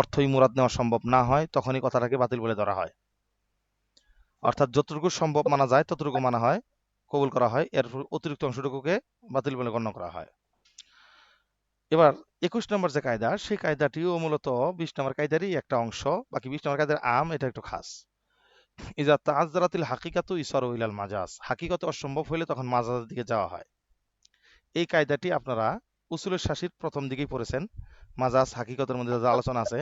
অর্থই মুরাদ নেওয়া সম্ভব না হয় তখনই কথাটাকে বাতিল বলে ধরা হয়। অর্থাৎ যতটুকু সম্ভব মানা যায় ততটুকু মানা হয়, কবুল করা হয়, এর অতিরিক্ত অংশটুকুকে বাতিল বলে গণ্য করা হয়। এবার 21 নম্বর যে কায়দা, সেই কায়দাটিও মূলত 20 নম্বর কায়দারই একটা অংশ, বাকি 20 নম্বর কায়দার এটা একটু খাস। ইজা তাআজ্জারাতিল হাকিকাতু ইসারু ইলাল মাজাজ, হাকিকত অসম্ভব হইলে তখন মাজাজের দিকে যাওয়া হয়। এই কায়দাটি আপনারা উসুলের শাসির প্রথম দিকেই পড়েছেন। মাজাজ হাকিকতের মধ্যে যে আলোচনা আছে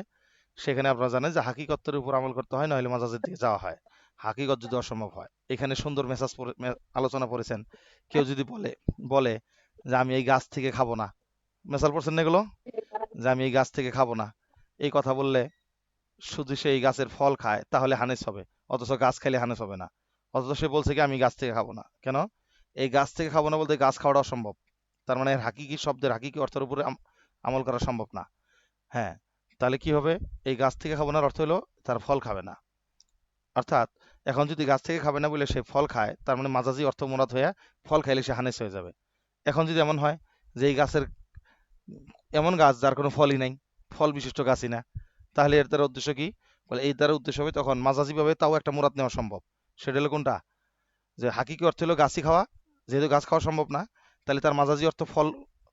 সেখানে আপনারা জানেন যে হাকিকতের উপর আমল করতে হয়, নইলে মাজাজের দিকে যাওয়া হয় হাকিকত যদি অসম্ভব হয়। এখানে সুন্দর আলোচনা পড়েছেন। কেউ যদি বলে বলে যে আমি এই গাছ থেকে খাবো না, মেসাল পড়ছেন না এগুলো, যে আমি এই গাছ থেকে খাবো না, এই কথা বললে শুধু সে এই গাছের ফল খায় তাহলে হানেস হবে, অথচ গাছ খাইলে হানেস হবে না। অথচ সে বলছে কি আমি গাছ থেকে খাবো না, কেন? এই গাছ থেকে খাবো না বলতে গাছ খাওয়াটা অসম্ভব। তার মানে এর হাকিকি শব্দের হাকিকি অর্থের উপরে আমল করা সম্ভব না। হ্যাঁ, তাহলে কি হবে? এই গাছ থেকে খাবো না অর্থ হলো তার ফল খাবে না। অর্থাৎ এখন যদি গাছ থেকে খাবে না বলে সে ফল খায়, তার মানে মাজাজি অর্থ মুরাদ হয়ে ফল খাইলে সে হানেস হয়ে যাবে। এখন যদি এমন হয় যে এই গাছের এমন গাছ যার কোনো ফলই নাই, ফল বিশিষ্ট গাছই না, তাহলে এর দ্বারা উদ্দেশ্য কি? বলে এই দ্বারা উদ্দেশ্য হবে তখন মাজাজি ভাবে তাও একটা মুরাদ নেওয়া সম্ভব। সেটা হলো কোনটা? যে হাকিকি অর্থ হলো গাছই খাওয়া, যেহেতু গাছ খাওয়া সম্ভব না, তাহলে তার মাজাজি অর্থ ফল।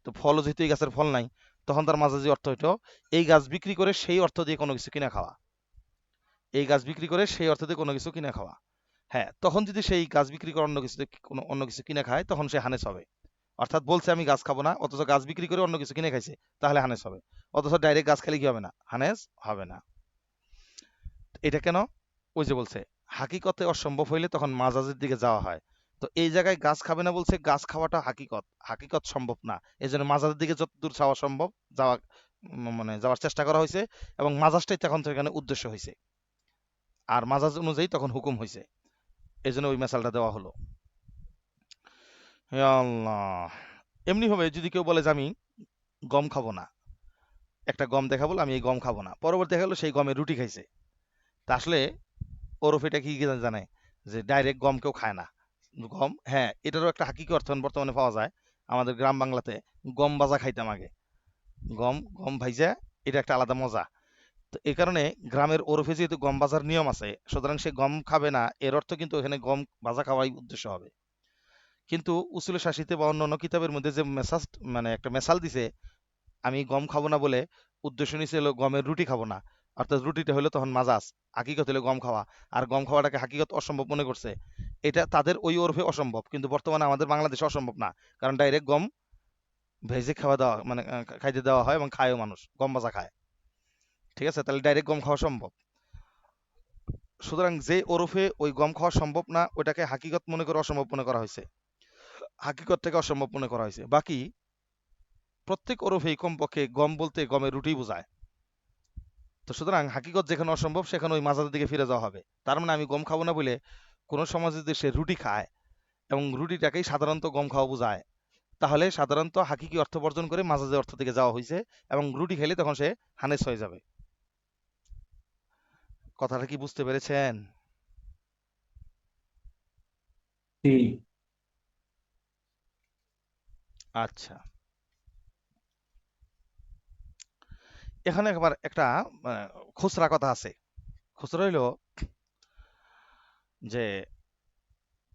তো ফলও যেহেতু এই গাছের ফল নাই, তখন তার মাজাজি অর্থ হইতো এই গাছ বিক্রি করে সেই অর্থ দিয়ে কোনো কিছু কিনা খাওয়া। এই গাছ বিক্রি করে সেই অর্থ দিয়ে কোনো কিছু কিনা খাওয়া। হ্যাঁ, তখন যদি সেই গাছ বিক্রি করে অন্য কিছু কিনে খায় তখন সে হানেস হবে। অর্থাৎ বলছে আমি গাছ খাবো না, অথচ গাছ বিক্রি করে অন্য কিছু কিনে খাইছে, তাহলে হানেস হবে। অথচ ডাইরেক্ট গাছ খেলে কি হবে না? হানেস হবে না। এটা কেন? ওই যে বলছে হাকিকতে অসম্ভব হইলে তখন মাজাজের দিকে যাওয়া হয়। তো এই জায়গায় গাছ খাবে না বলছে, গাছ খাওয়াটা হাকিকত, হাকিকত সম্ভব না। এই জন্য মাজাজের দিকে যত দূর যাওয়া সম্ভব যাওয়া, মানে যাওয়ার চেষ্টা করা হয়েছে, এবং মাজাজটাই তখন সেখানে উদ্দেশ্য হয়েছে, আর মাজাজ অনুযায়ী তখন হুকুম হয়েছে। এই জন্য ওই মেসালটা দেওয়া হলো। হে আল্লাহ! এমনি ভাবে যদি কেউ বলে যে আমি গম খাবো না, একটা গম দেখা বললো আমি এই গম খাবো না, পরবর্তী দেখা গেলো সেই গমের রুটি খাইছে, তা আসলে ওরফ এটা কি জানে যে ডাইরেক্ট গম কেউ খায় না। গম, হ্যাঁ, এটারও একটা হাকিকি অর্থ বর্তমানে পাওয়া যায়। আমাদের গ্রাম বাংলাতে গম ভাজা খাইতাম আগে। গম গম ভাইজা, এটা একটা আলাদা মজা। তো এই কারণে গ্রামের ওরফে যেহেতু গম ভাজার নিয়ম আছে, সুতরাং সে গম খাবে না এর অর্থ কিন্তু এখানে গম ভাজা খাওয়াই উদ্দেশ্য হবে। কিন্তু উসুলে শাসিতে বা অন্যান্য কিতাবের মধ্যে যে মেসাজ, মানে একটা মেসাল দিছে, আমি গম খাবো না বলে উদ্দেশ্য নিচ্ছে হলো গমের রুটি খাবো না। অর্থাৎ রুটিটা হলো তখন মাজাজ, হাকিকত হলো গম খাওয়া। আর গম খাওয়াটাকে হাকিকত অসম্ভব মনে করছে। এটা তাদের ওই ওরফে অসম্ভব, কিন্তু বর্তমানে আমাদের বাংলাদেশে অসম্ভব না। কারণ ডাইরেক্ট গম ভেজে খাওয়া দাওয়া, মানে খাইতে দেওয়া হয় এবং খায়ও, মানুষ গম ভাজা খায়। ঠিক আছে, তাহলে ডাইরেক্ট গম খাওয়া সম্ভব। সুতরাং যে ওরফে ওই গম খাওয়া সম্ভব না, ওটাকে হাকিকত মনে করে অসম্ভব মনে করা হয়েছে, হাকিকতটাকে অসম্ভব মনে করা হয়েছে। বাকি প্রত্যেক ওরফেই কমপক্ষে গম বলতে গমের রুটি বোঝায়। তো সুতরাং হাকিকত যেখানে অসম্ভব সেখানে ওই মাজাদের দিকে ফিরে যাওয়া হবে। তার মানে আমি গম খাবো না বলে কোনো সমাজে যদি সে রুটি খায় এবং রুটিটাকেই সাধারণত গম খাওয়া বোঝায়, তাহলে সাধারণত হাকিকি অর্থ বর্জন করে মাজাজের অর্থ দিকে যাওয়া হয়েছে, এবং রুটি খেলে তখন সে হানেস হয়ে যাবে। কথাটা কি বুঝতে পেরেছেন? জি। আচ্ছা, এখানে একবার একটা খুচরা কথা আছে। খুচরা হইলো যে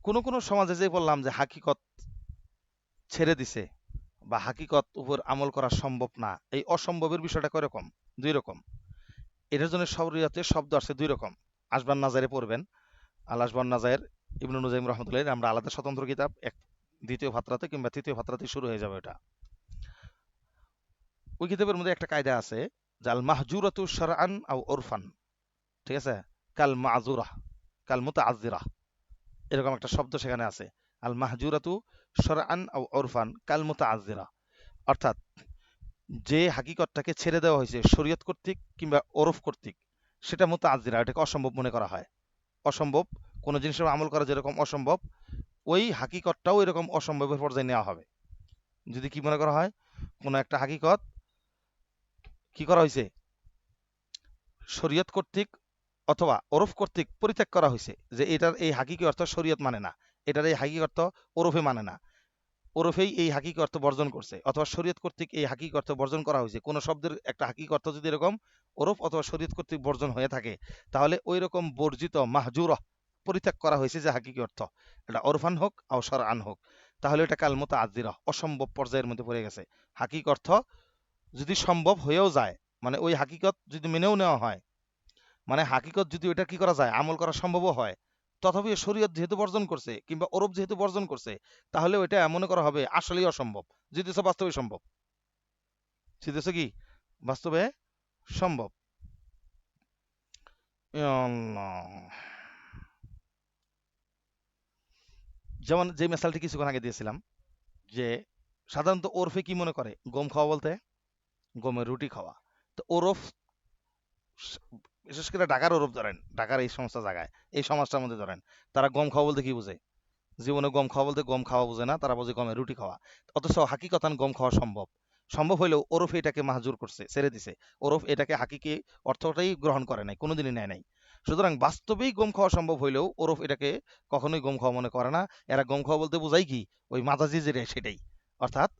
কোন কোন সমাজে যে বললাম যে হাকিকত ছেড়ে দিছে বা হাকিকত উপর আমল করা সম্ভব না, এই অসম্ভবের বিষয়টা কয় রকম? দুই রকম। এটার জন্য শরিয়তে শব্দ আসছে দুই রকম। আসবান নাজারে পড়বেন, আল আসবান নাজায়ের, ইবনু নুজাইম রহমতুল্লাহ, আমরা আলাদা স্বতন্ত্র কিতাব, এক দ্বিতীয় ফাতরাতে কিংবা তৃতীয় ফাতরাতে শুরু হয়ে যাবে ওটা। ওই কিতাবের মধ্যে একটা কায়দা আছে, যে আল মাহজুরাতু শারআন আও উরফান, ঠিক আছে, কাল মাজুরা, কাল মুতাআজ্জিরা, এরকম একটা শব্দ সেখানে আছে। আল মাহজুরাতু শারআন আও উরফান কাল মুতাআজ্জিরা। অর্থাৎ যে হাকিকতটাকে ছেড়ে দেওয়া হয়েছে শরীয়ত কর্তৃক কিংবা ওরফ কর্তৃক, সেটা মুতাআজ্জিরা, এটাকে অসম্ভব মনে করা হয়। অসম্ভব কোনো জিনিসের আমল করা যেরকম অসম্ভব, ওই হাকিকতটাও এরকম অসম্ভবের পর্যায়ে নেওয়া হবে। যদি কি মনে করা হয়, কোনো একটা হাকিকত কি করা হয়েছে শরীয়ত কর্তৃক অথবা ওরফ কর্তৃক পরিত্যাগ করা হয়েছে, যে এটার এই হাকিকি অর্থ শরীয়ত মানে না, এটার এই হাকিকি অর্থ ওরফে মানে না, ওরফেই এই হাকিকি অর্থ বর্জন করছে, অথবা শরীয়ত কর্তৃক এই হাকিকি অর্থ বর্জন করা হয়েছে। কোন শব্দের একটা হাকিকি অর্থ যদি এরকম ওরফ অথবা শরীয়ত কর্তৃক বর্জন হয়ে থাকে, তাহলে ওই রকম বর্জিত মাহজুর পরিত্যাগ করা হয়েছে যে হাকিকি অর্থ, এটা ওরফান হোক আর শরআন হোক, তাহলে এটা কাল মুতাআদ্দিরা অসম্ভব পর্যায়ের মধ্যে পড়ে গেছে। হাকিক অর্থ যদি সম্ভব হয়েও যায়, মানে ওই হাকিকত যদি মেনেও নেওয়া হয়, মানে হাকিকত যদি ওটা কি করা যায় আমল করা সম্ভবও হয়, তথাপি শরীয়ত যেহেতু বর্জন করছে কিংবা ওরফ যেহেতু বর্জন করছে, তাহলে ওইটা মনে করা হবে আসলেই অসম্ভব, যেহেতু বাস্তবে সম্ভব, যেহেতু কি বাস্তবে সম্ভব। ইয়া আল্লাহ। যেমন যে মেসালটি কিছুক্ষণ আগে দিয়েছিলাম, যে সাধারণত ওরফে কি মনে করে গম খাওয়া বলতে গমের রুটি খাওয়া। তো ওরফ বিশেষ করে ঢাকার ওরফ ধরেন, ঢাকার এই সমস্ত জায়গায় এই সমাজটার মধ্যে ধরেন, তারা গম খাওয়া বলতে কি বুঝে? জীবনে গম খাওয়া বলতে গম খাওয়া বুঝে না, তারা বোঝে গমের রুটি খাওয়া। অথচ হাকিকতান গম খাওয়া সম্ভব, সম্ভব হইলেও ওরফ এটাকে মাহজুর করছে, ছেড়ে দিছে। ওরফ এটাকে হাকিকি অর্থটাই গ্রহণ করে নাই, কোনোদিনই নেয় নাই। সুতরাং বাস্তবেই গম খাওয়া সম্ভব হইলেও ওরফ এটাকে কখনোই গম খাওয়া মনে করে না। এরা গম খাওয়া বলতে বোঝায় কি ওই মাজাজি যেটা সেটাই, অর্থাৎ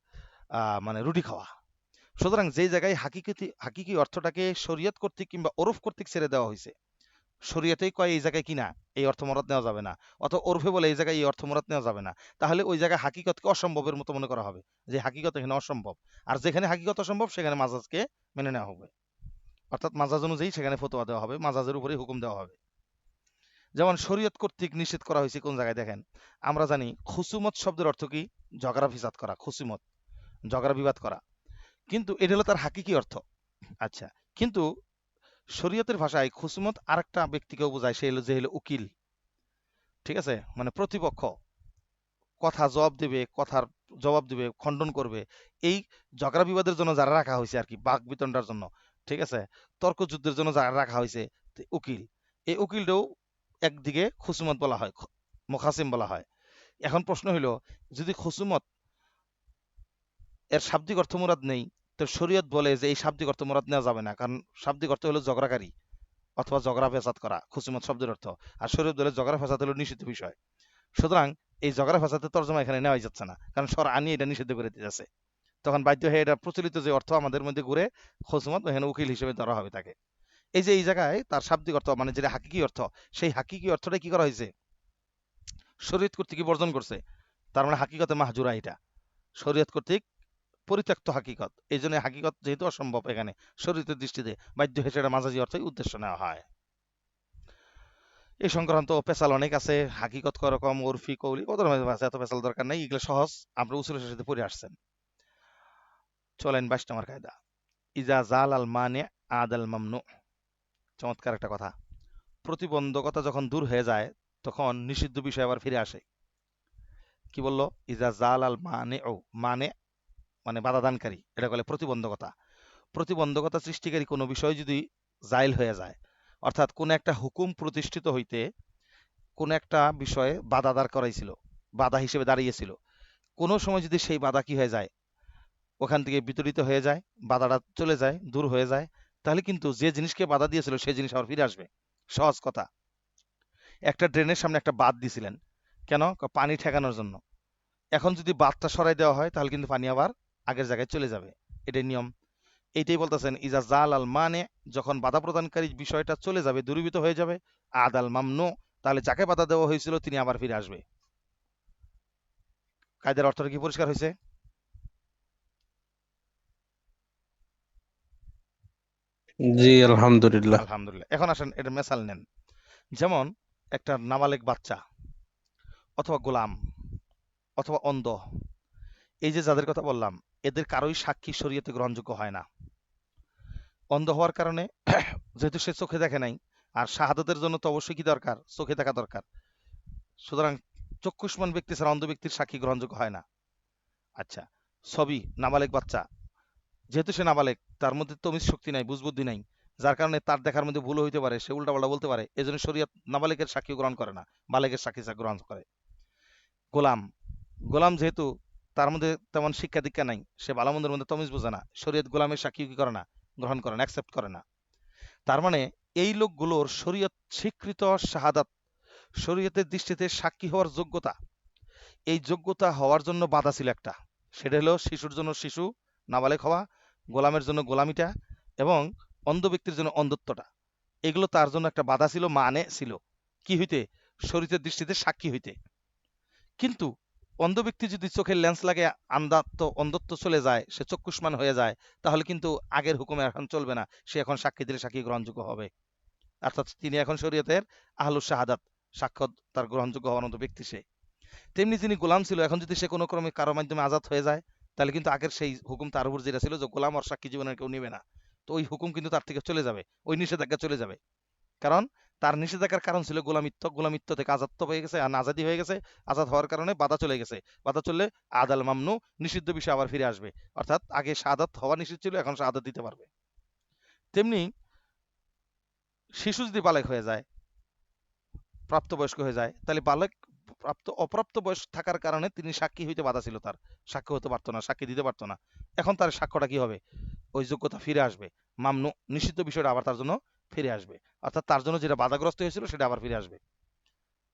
মানে রুটি খাওয়া। সুতরাং যেই জায়গায় হাকিকি অর্থটাকে শরীয়ত কর্তৃক কিংবা ওরফ কর্তৃক ছেড়ে দেওয়া হয়েছে, শরীয়তেই কয় এই জায়গায় কিনা এই অর্থ মুরাদ নেওয়া যাবে না, অথবা ওরফে বলে এই জায়গায় এই অর্থ মুরাদ নেওয়া যাবে না, তাহলে ওই জায়গায় হাকিকতকে অসম্ভবের মতো মনে করা হবে, যে হাকিকত এখানে অসম্ভব। আর যেখানে হাকিকত অসম্ভব সেখানে মাজাজকে মেনে নেওয়া হবে, অর্থাৎ মাজাজ অনুযায়ী সেখানে ফতোয়া দেওয়া হবে, মাজাজের উপরে হুকুম দেওয়া হবে। যেমন শরীয়ত কর্তৃক নিষেধ করা হয়েছে কোন জায়গায় দেখেন, আমরা জানি খুসুমত শব্দের অর্থ কি? ঝগড়া ফিসাদ করা, খুসুমত ঝগড়া বিবাদ করা, কিন্তু এটা হলো তার হাকিকি অর্থ। আচ্ছা, কিন্তু শরীয়তের ভাষায় খুসুমত আরেকটা ব্যক্তিকেও বোঝায়, সে হলো যে হলো উকিল, ঠিক আছে, মানে প্রতিপক্ষ কথা জবাব দেবে, কথার জবাব দিবে, খণ্ডন করবে, এই ঝগড়া বিবাদের জন্য যারা রাখা হয়েছে আর কি, বাক বিতণ্ডার জন্য, ঠিক আছে, তর্ক যুদ্ধের জন্য যারা রাখা হয়েছে, উকিল, এই উকিলটাও একদিকে খুসুমত বলা হয়, মুখাসিম বলা হয়। এখন প্রশ্ন হইল, যদি খুসুমত এর শাব্দিক অর্থ মুরাদ নেই, তো শরীয়ত বলে যে এই শাব্দিক অর্থ মুরাদ নেওয়া যাবে না, কারণ শাব্দিক অর্থ হলো ঝগড়াকারী অথবা ঝগড়া ফেসাদ করা, খুসুমত শব্দের অর্থ। আর শরীয়ত বলে ঝগড়া ফেসাদ হলো নিষিদ্ধ বিষয়। সুতরাং এই ঝগড়া ফেসাদের তর্জমা এখানে নেওয়াই যাচ্ছে না, কারণ আনি এটা নিষিদ্ধ করে দিতেছে। তখন বাধ্য হয়ে এটা প্রচলিত যে অর্থ আমাদের মধ্যে ঘুরে খুসুমত, এখানে উকিল হিসেবে ধরা হবে তাকে। এই যে এই জায়গায় তার শাব্দিক অর্থ মানে যেটা হাকিকি অর্থ, সেই হাকিকি অর্থটা কি করা হয়েছে? শরীয়ত কর্তৃক বর্জন করছে। তার মানে হাকিকতে মাহজুরা, এটা শরীয়ত কর্তৃক পরিত্যক্ত হাকিকত। এই জন্য হাকিকত যেহেতু অসম্ভব, এখানে শরীয়তের দৃষ্টিতে বাধ্য হয়ে সেটা মাজাজি অর্থে উদ্দেশ্য নেওয়া হয়। এই সংক্রান্ত পেশাল অনেক আছে, হাকিকত করকম উরফি কৌলি কত রকমের আছে, এত পেশাল দরকার নেই, এগুলো সহজ, আমরা উসুলের সাথে পড়ে আসছেন। চলেন 22 নম্বর কায়দা, ইজা জাল আল মানে আদাল মামনু। চমৎকার একটা কথা, প্রতিবন্ধকতা যখন দূর হয়ে যায় তখন নিষিদ্ধ বিষয় আবার ফিরে আসে। কি বললো? ইজা জাল আল মানে ও, মানে মানে বাধাদানকারী, এটা বলে প্রতিবন্ধকতা। প্রতিবন্ধকতা সৃষ্টিকারী কোনো বিষয় যদি জাইল হয়ে যায়, অর্থাৎ কোন একটা হুকুম প্রতিষ্ঠিত হইতে কোন একটা বিষয়ে বাধা দাঁড় করাইছিল, বাধা হিসেবে দাঁড়িয়েছিল, কোনো সময় যদি সেই বাধা কি হয়ে যায়, ওখান থেকে বিতরিত হয়ে যায়, বাধাটা চলে যায়, দূর হয়ে যায়, তাহলে কিন্তু যে জিনিসকে বাধা দিয়েছিল সেই জিনিস আবার ফিরে আসবে। সহজ কথা, একটা ড্রেনের সামনে একটা বাঁধ দিছিলেন, কেন? পানি ঠেকানোর জন্য। এখন যদি বাঁধটা সরাই দেওয়া হয় তাহলে কিন্তু পানি আবার আগের জায়গায় চলে যাবে, এটাই নিয়ম। এইটাই বলতেছেন, ইজা জাল আল মানে, যখন বাধা প্রদানকারী বিষয়টা চলে যাবে, দূরীভূত হয়ে যাবে, আদাল মামনু, তাহলে যাকে বাধা দেওয়া হয়েছিল তিনি আবার ফিরে আসবে। কায়দার অর্থটা কি পরিষ্কার হয়েছে? জি আলহামদুলিল্লাহ। আলহামদুলিল্লাহ। এখন আসেন এটা মেসাল নেন। যেমন একটা নাবালেক বাচ্চা অথবা গোলাম অথবা অন্ধ, এই যে যাদের কথা বললাম, এদের কারোই সাক্ষী শরীয়তে গ্রহণযোগ্য হয় না। অন্ধ হওয়ার কারণে যেহেতু সে চোখে দেখে নাই, আর শাহাদাতের জন্য তো অবশ্যই কি দরকার? চোখে দেখা দরকার। সুতরাং চক্ষুষ্মান ব্যক্তি ছাড়া অন্ধ ব্যক্তির সাক্ষী গ্রহণযোগ্য হয় না। আচ্ছা, ছবি নাবালেক বাচ্চা, যেহেতু সে নাবালেক, তার মধ্যে তমিজ শক্তি নাই, বুঝবুদ্ধি নাই, যার কারণে তার দেখার মধ্যে ভুল হইতে পারে, সে উল্টাপাল্টা বলতে পারে, এজন্য শরীয়ত নাবালেকের সাক্ষী গ্রহণ করে না, বালেকের সাক্ষী গ্রহণ করে। গোলাম, গোলাম যেহেতু তার মধ্যে তেমন শিক্ষা দীক্ষা নাই, সে ভালো মন্দের মধ্যে তমিজ বোঝে না, শরীয়ত গোলামের সাক্ষী কি করে না? গ্রহণ করে না, অ্যাকসেপ্ট করে না। তার মানে এই লোকগুলোর শরীয়ত স্বীকৃত শাহাদাত, শরীয়তের দৃষ্টিতে সাক্ষী হওয়ার যোগ্যতা, এই যোগ্যতা হওয়ার জন্য বাধা ছিল একটা, সেটা হলো শিশুর জন্য শিশু নাবালেক হওয়া, গোলামের জন্য গোলামিটা, এবং অন্ধ ব্যক্তির জন্য অন্ধত্বটা, এগুলো তার জন্য একটা বাধা ছিল, মানে ছিল কি হইতে, শরীরের দৃষ্টিতে সাক্ষী হইতে। কিন্তু অন্ধ ব্যক্তি যদি চোখের লেন্স লাগে অন্ধত্ব চলে যায়, সে চক্ষুষ্মান হয়ে যায়, তাহলে কিন্তু আগের হুকুমে এখন চলবে না, সে এখন সাক্ষী দিলে সাক্ষী গ্রহণযোগ্য হবে। অর্থাৎ তিনি এখন শরীয়তের আহলুস শাহাদাত, সাক্ষ্য তার গ্রহণযোগ্য হওয়ার মতো ব্যক্তি সে। তেমনি যিনি গোলাম ছিল, এখন যদি সে কোনো ক্রমে কারো মাধ্যমে আজাদ হয়ে যায়, তাহলে কিন্তু আগের সেই হুকুম তার উপর যেটা ছিল যে গোলাম আর সাক্ষী জীবনের কেউ নেবে না, তো ওই হুকুম কিন্তু তার থেকে চলে যাবে, ওই নিষেধাজ্ঞা চলে যাবে। কারণ তার নিষেধাজ্ঞার কারণ ছিল গোলামিত্ব থেকে আজাদ হয়ে গেছে, আর আজাদি হয়ে গেছে, আজাদ হওয়ার কারণে বাধা চলে গেছে, বাধা চললে আদাল মামনু, নিষিদ্ধ বিষয় আবার ফিরে আসবে। অর্থাৎ আগে শাহাদাত হওয়া নিষিদ্ধ ছিল, এখন শাহাদাত দিতে পারবে। তেমনি শিশু যদি বালেক হয়ে যায়, প্রাপ্তবয়স্ক হয়ে যায়, তাহলে বালক অপ্রাপ্ত বয়স থাকার কারণে তিনি সাক্ষী হইতে বাধা ছিল, তার সাক্ষ্য হতে পারতো না, সাক্ষী দিতে পারতো না। এখন তার সাক্ষ্যটা কি হবে, ওই যোগ্যতা ফিরে আসবে, মামনু নিষিদ্ধ বিষয়টা আবার তার জন্য ফিরে আসবে। অর্থাৎ তার জন্য যেটা বাধাগ্রস্ত হয়েছিল সেটা আবার ফিরে আসবে।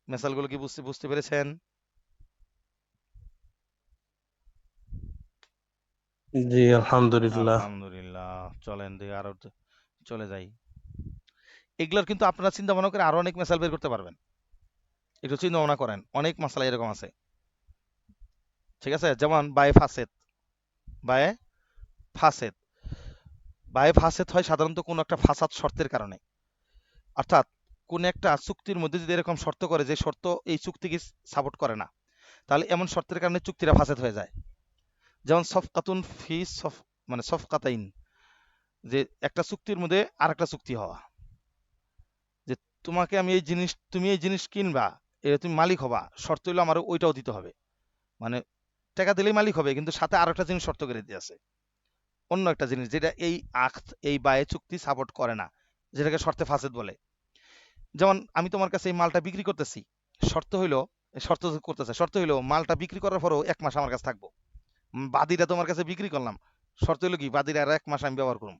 মেসালগুলো কি বুঝতে বুঝতে পেরেছেন? জি আলহামদুলিল্লাহ। আলহামদুলিল্লাহ। চলেন দিকে আরো চলে যাই। এগুলোর কিন্তু আপনারা চিন্তা ভাবনা করে আরো অনেক মেসাল বের করতে পারবেন। একটু চিন্তা ভাবনা করেন, অনেক মাসালা এরকম আছে। ঠিক আছে, যেমন বায়ে ফাসেদ, বায়ে ফাসেদ, বায়ে ফাসেদ হয় সাধারণত কোনো একটা ফাসাদ শর্তের কারণে। অর্থাৎ কোন একটা চুক্তির মধ্যে যদি এরকম শর্ত করে যে শর্ত এই চুক্তিকে সাপোর্ট করে না, তাহলে এমন শর্তের কারণে চুক্তিটা ফাসেদ হয়ে যায়। যেমন সফকাতুন ফি সফ, মানে সফকাতাইন, যে একটা চুক্তির মধ্যে আর একটা চুক্তি হওয়া, যে তোমাকে আমি এই জিনিস, তুমি এই জিনিস কিনবা, তুমি মালিক হবা, শর্ত হইলো আমার ওইটাও দিতে হবে। মানে টাকা দিলেই মালিক হবে, কিন্তু সাথে আর একটা জিনিস শর্ত করে দিয়েছে, অন্য একটা জিনিস যেটা এই আখত, এই বায়ে চুক্তি সাপোর্ট করে না, যেটাকে শর্তে ফাসেদ বলে। যেমন আমি তোমার কাছে এই মালটা বিক্রি করতেছি, শর্ত হইলো, শর্ত করতেছে, শর্ত হইলো মালটা বিক্রি করার পরও 1 মাস আমার কাছে থাকবো। বাদিটা তোমার কাছে বিক্রি করলাম, শর্ত হইলো কি বাদিরা আর 1 মাস আমি ব্যবহার করুম।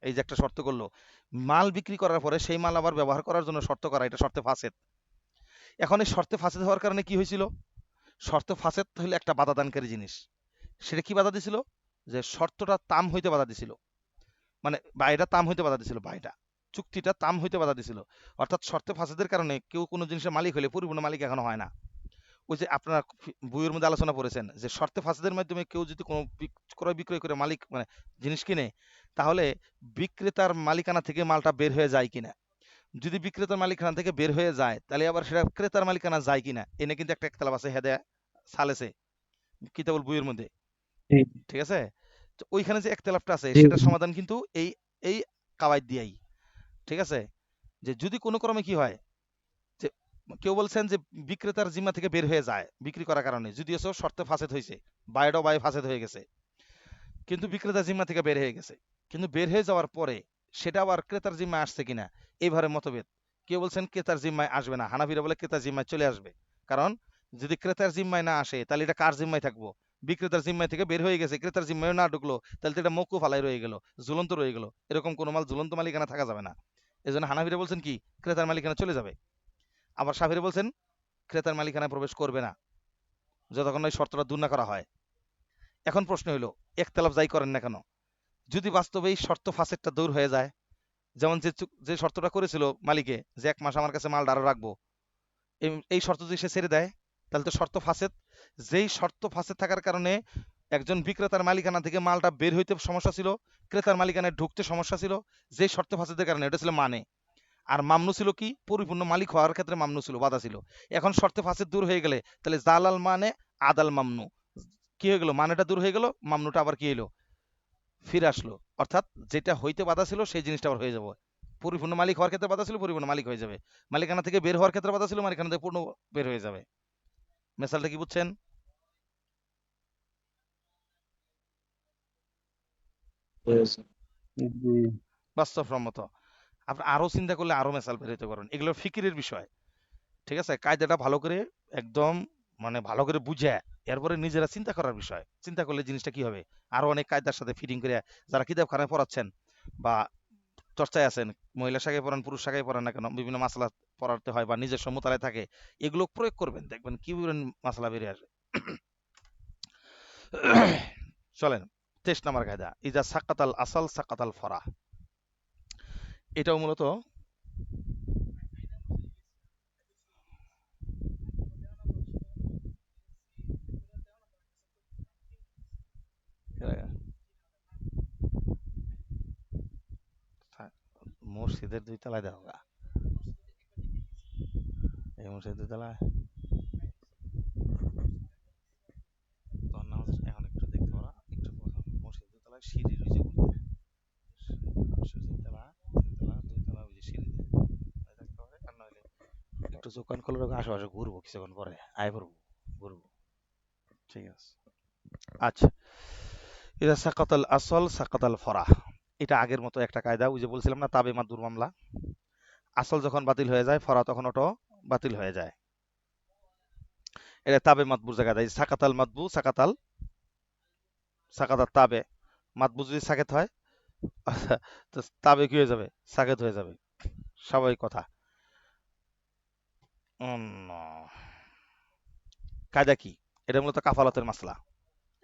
এই যে একটা শর্ত করলো, মাল বিক্রি করার পরে সেই মাল আবার ব্যবহার করার জন্য শর্ত করা, এটা শর্তে ফাসেদ। এখন এই শর্তে ফাসেদ হওয়ার কারণে কি হয়েছিল, শর্তে ফাসেদ হইলে একটা বাধা দানকারী জিনিস, সেটা কি বাধা দিছিল, যে শর্তটা তাম হইতে বাধা দিছিল, মানে বাইটা তাম হইতে বাধা দিছিল, বাইটা চুক্তিটা তাম হইতে বাধা দিছিল। অর্থাৎ শর্তে ফাসেদের কারণে কেউ কোনো জিনিসের মালিক হলে পরিপূর্ণ মালিক এখনো হয় না। ওই যে আপনারা বইয়ের মধ্যে আলোচনা করেছেন যে শর্তে ফাসেদের মাধ্যমে কেউ যদি কোনো ক্রয় বিক্রয় করে মালিক, মানে জিনিস কিনে, তাহলে বিক্রেতার মালিকানা থেকে মালটা বের হয়ে যায় কিনা। যদি বিক্রেতার মালিকানা থেকে বের হয়ে যায়, তাহলে আবার সেটা ক্রেতার মালিকানা যায় কিনা, এনে কিন্তু একটা একতলাপ আছে হেদে সালেসে, কিতাবুল বইয়ের মধ্যে। জি ঠিক আছে, তো ওইখানে যে একতলাপটা আছে, জি সেটার সমাধান কিন্তু এই এই কাওয়াইদ দিয়াই। ঠিক আছে, যে যদি কোনো ক্রমে কি হয়, যে কেউ বলছেন যে বিক্রেতার জিম্মা থেকে বের হয়ে যায় বিক্রি করার কারণে, যদিও শর্তে ফাসেদ হয়েছে, বায়োডা বাই ফাসেদ হয়ে গেছে, কিন্তু বিক্রেতার জিম্মা থেকে বের হয়ে গেছে, কিন্তু বের হয়ে যাওয়ার পরে সেটা আবার ক্রেতার জিম্মায় আসছে কিনা, এইভাবে মতভেদ। কেউ বলছেন ক্রেতার জিম্মায় আসবে না, হানাফিরা বলে ক্রেতার জিম্মায় চলে আসবে। কারণ যদি ক্রেতার জিম্মায় না আসে, তাহলে এটা কার জিম্মায় থাকবো, বিক্রেতার জিম্মায় থেকে বের হয়ে গেছে, ক্রেতার জিম্মায় না ঢুকলো, তাহলে তো এটা মৌকুফ আলাই রয়ে গেল, ঝুলন্ত রয়ে গেল। এরকম কোনো মাল ঝুলন্ত মালিকানা থাকা যাবে না। এই জন্য হানাফিরা বলছেন কি, ক্রেতার মালিকানা চলে যাবে। আবার শাফিরা বলছেন ক্রেতার মালিকানায় প্রবেশ করবে না, যতক্ষণ ওই শর্তটা দূর না করা হয়। এখন প্রশ্ন হলো, একতলাফ যাই করেন না কেন, যদি বাস্তবে এই শর্ত ফাসেদটা দূর হয়ে যায়, যেমন যে শর্তটা করেছিল মালিকে, যে 1 মাস আমার কাছে মাল আরো রাখবো, এই শর্ত যদি সে ছেড়ে দেয়, তাহলে তো শর্ত ফাসেদ। যেই শর্ত ফাসেদ থাকার কারণে একজন বিক্রেতার মালিকানা থেকে মালটা বের হইতে সমস্যা ছিল, ক্রেতার মালিকানায় ঢুকতে সমস্যা ছিল, যে শর্ত ফাসেদের কারণে, এটা ছিল মানে। আর মামনু ছিল কি, পরিপূর্ণ মালিক হওয়ার ক্ষেত্রে মামনু ছিল, বাধা ছিল। এখন শর্তে ফাসেদ দূর হয়ে গেলে তাহলে জালাল মানে আদাল মামনু, কি হয়ে গেল, মানেটা দূর হয়ে গেল, মামনুটা আবার কি হলো, ফিরে আসলো। অর্থাৎ যেটা হইতে বাধা ছিল সেই জিনিসটা আবার হয়ে যাবে। পরিপূর্ণ মালিক হওয়ার ক্ষেত্রে বাধা ছিল, পরিপূর্ণ মালিক হয়ে যাবে। মালিকানা থেকে বের হওয়ার ক্ষেত্রে বাধা ছিল, মালিকানা থেকে পূর্ণ বের হয়ে যাবে। মেসালটা কি বুঝছেন? জি বাস্তবসম্মত। আপনি আরো চিন্তা করলে আরো মেসাল বের হইতে পারেন, এগুলো ফিকিরের বিষয়। ঠিক আছে, কায়দাটা ভালো করে একদম, মানে ভালো করে বুঝে এরপরে নিজেরা চিন্তা করার বিষয়। চিন্তা করলে জিনিসটা কি হবে, আরো অনেক কায়দার সাথে ফিটিং করে, যারা কিতাবখানায় পড়াচ্ছেন বা চর্চায় আছেন, মহিলা শাখায় পড়ান পুরুষ শাখায় পড়ান না কেন, বিভিন্ন মাসলা পড়াতে হয় বা নিজের সম্মতায় থাকে, এগুলো প্রয়োগ করবেন, দেখবেন কি মাসলা বেরিয়ে আসবে। চলেন 23 নাম্বার কায়দা, ইজা সাকাতাল আসাল সাকাতাল ফরা। এটাও মূলত মসজিদের 2 তলায় দেওয়া গা। এই মসজিদের 2 তলায় তখন নামাজ এখন একটু দেখতে পারা একটু মসজিদের 2 তলায় সিঁড়ি রয়েছে বলতে দুই তলা 2 তলা ওই যে সিঁড়ি দিয়ে থাকতে পারে আর নইলে একটু চোখ কান খুলে রাখো, আশেপাশে ঘুরবো কিছুক্ষণ পরে আয় পড়বো ঘুরবো। ঠিক আছে, আচ্ছা। এটা সাকাতাল আসল সাকাতাল ফরাহ, এটা আগের মতো একটা কায়দা, ওই যে বলছিলাম না তাবে মাদুর মামলা। আসল যখন বাতিল হয়ে যায় ফরা তখন ওটা বাতিল হয়ে যায়। এটা তাবে মাতবুর জায়গা দেয় সাকাতাল মাতবু সাকাতাল সাকাতাল তাবে মাতবু যদি সাকেত হয় তো তাবে কি হয়ে যাবে, সাকেত হয়ে যাবে, স্বাভাবিক কথা। উম, কায়দা কি? এটা মূলত কাফালতের মাসলা।